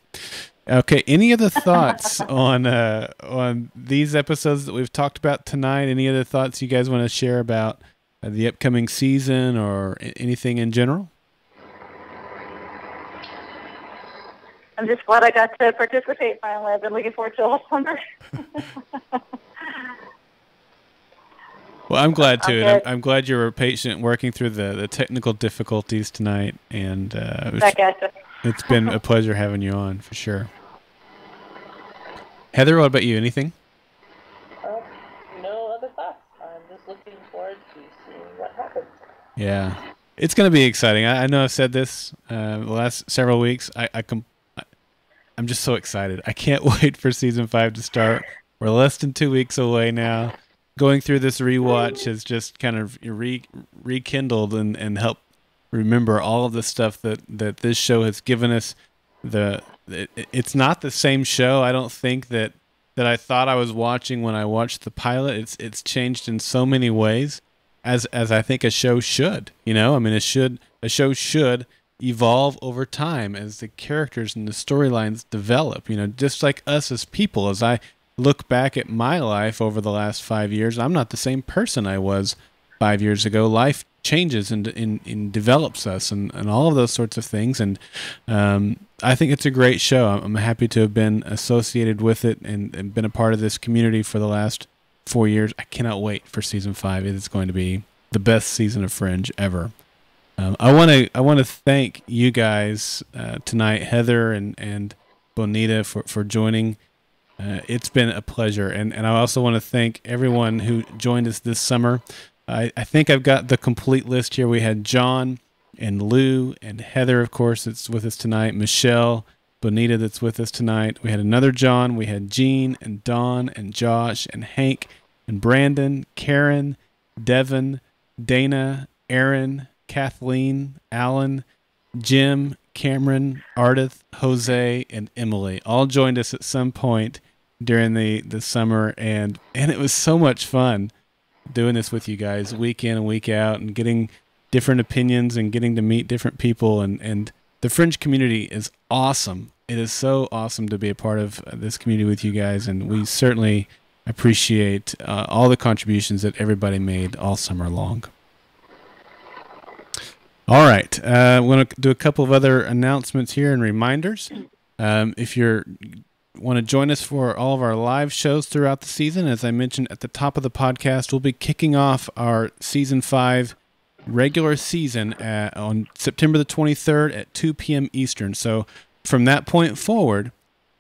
Okay. Any other thoughts on these episodes that we've talked about tonight? Any other thoughts you guys want to share about the upcoming season or anything in general? I'm just glad I got to participate finally. I've been looking forward to all summer. Well, I'm glad too, and I'm glad you were patient working through the technical difficulties tonight, and it's been a pleasure having you on for sure. Heather, what about you? Anything? No other thoughts. I'm just looking forward to seeing what happens. Yeah, it's going to be exciting. I know I've said this the last several weeks. I'm just so excited. I can't wait for season 5 to start. We're less than 2 weeks away now. Going through this rewatch has just kind of rekindled and helped remember all of the stuff that this show has given us. It's not the same show. I don't think that I thought I was watching when I watched the pilot. It's changed in so many ways, as I think a show should. You know, I mean, a show should evolve over time as the characters and the storylines develop. You know, just like us as people. As I look back at my life over the last 5 years, I'm not the same person I was 5 years ago. Life changes and develops us and all of those sorts of things. And I think it's a great show. I'm happy to have been associated with it and been a part of this community for the last 4 years. I cannot wait for season 5. It is going to be the best season of Fringe ever. I want to thank you guys tonight, Heather and Bonita, for joining. It's been a pleasure, and I also want to thank everyone who joined us this summer. I think I've got the complete list here. We had John and Lou and Heather, of course, that's with us tonight. Michelle, Bonita, that's with us tonight. We had another John. We had Jean and Dawn and Josh and Hank and Brandon, Karen, Devin, Dana, Aaron, Kathleen, Alan, Jim, Cameron, Ardith, Jose, and Emily all joined us at some point during the summer, and it was so much fun doing this with you guys week in and week out and getting different opinions and getting to meet different people, and the Fringe community is awesome. It is so awesome to be a part of this community with you guys, and we certainly appreciate all the contributions that everybody made all summer long. All right, I'm going to do a couple of other announcements here and reminders. If you want to join us for all of our live shows throughout the season, as I mentioned at the top of the podcast, we'll be kicking off our Season 5 regular season on September the 23rd at 2 p.m. Eastern. So from that point forward,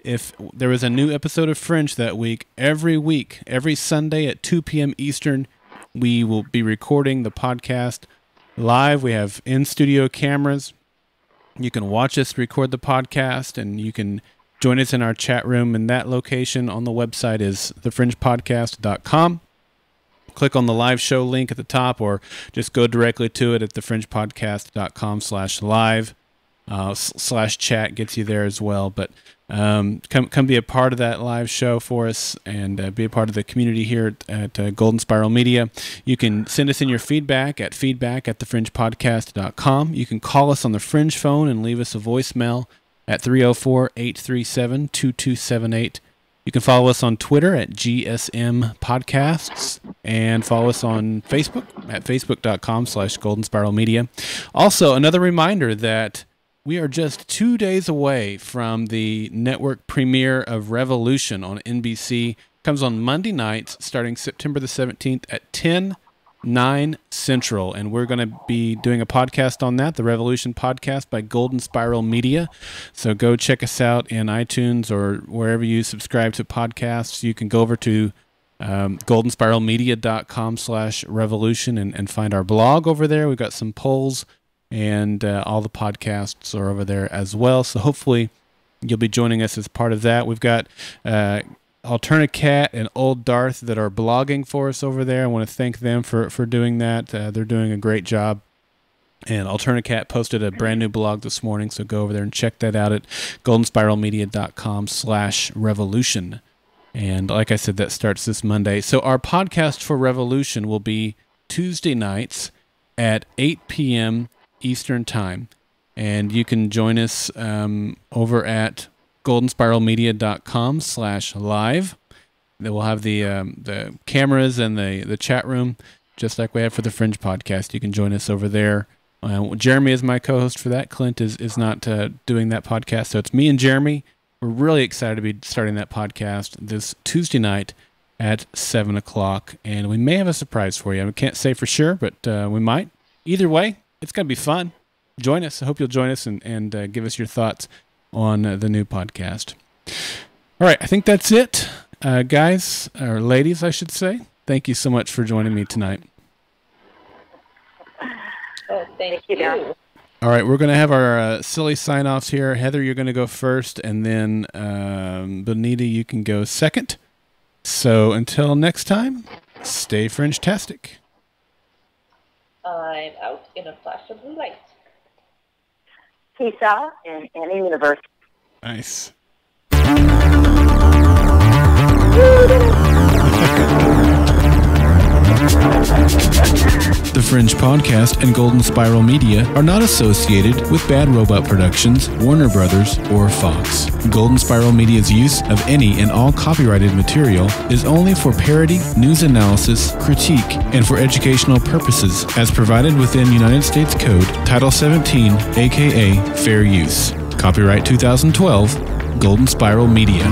if there was a new episode of Fringe that week, every Sunday at 2 p.m. Eastern, we will be recording the podcast live. We have in-studio cameras. You can watch us record the podcast, and you can join us in our chat room. And that location on the website is thefringepodcast.com. Click on the live show link at the top, or just go directly to it at thefringepodcast.com/live. /chat gets you there as well. But come be a part of that live show for us and be a part of the community here at Golden Spiral Media. You can send us in your feedback at feedback@thefringepodcast.com. You can call us on the Fringe phone and leave us a voicemail at 304-837-2278. You can follow us on Twitter at GSM Podcasts and follow us on Facebook at facebook.com/Golden Spiral Media. Also, another reminder that we are just 2 days away from the network premiere of Revolution on NBC. Comes on Monday nights starting September the 17th at 10/9 Central. And we're going to be doing a podcast on that, the Revolution podcast by Golden Spiral Media. So go check us out in iTunes or wherever you subscribe to podcasts. You can go over to goldenspiralmedia.com/revolution and find our blog over there. We've got some polls and all the podcasts are over there as well. So hopefully you'll be joining us as part of that. We've got Alternacat and Old Darth that are blogging for us over there. I want to thank them for doing that. They're doing a great job. And Alternacat posted a brand new blog this morning, so go over there and check that out at goldenspiralmedia.com/revolution. And like I said, that starts this Monday. So our podcast for Revolution will be Tuesday nights at 8 p.m. Eastern Time. And you can join us over at goldenspiralmedia.com/live. We'll have the cameras and the chat room, just like we have for the Fringe podcast. You can join us over there. Jeremy is my co-host for that. Clint is not doing that podcast. So it's me and Jeremy. We're really excited to be starting that podcast this Tuesday night at 7 o'clock. And we may have a surprise for you. I can't say for sure, but we might. Either way, it's going to be fun. Join us. I hope you'll join us and give us your thoughts on the new podcast. All right, I think that's it. Guys, or ladies, I should say, thank you so much for joining me tonight. Oh, thank you. All right, we're going to have our silly sign-offs here. Heather, you're going to go first, and then Bonita, you can go second. So until next time, stay Fringe-tastic. I'm out in a flash of blue light. Peace out in any universe. Nice. The Fringe Podcast and Golden Spiral Media are not associated with Bad Robot Productions, Warner Brothers, or Fox. Golden Spiral Media's use of any and all copyrighted material is only for parody, news analysis, critique, and for educational purposes, as provided within United States Code, Title 17, aka Fair Use. Copyright 2012, Golden Spiral Media.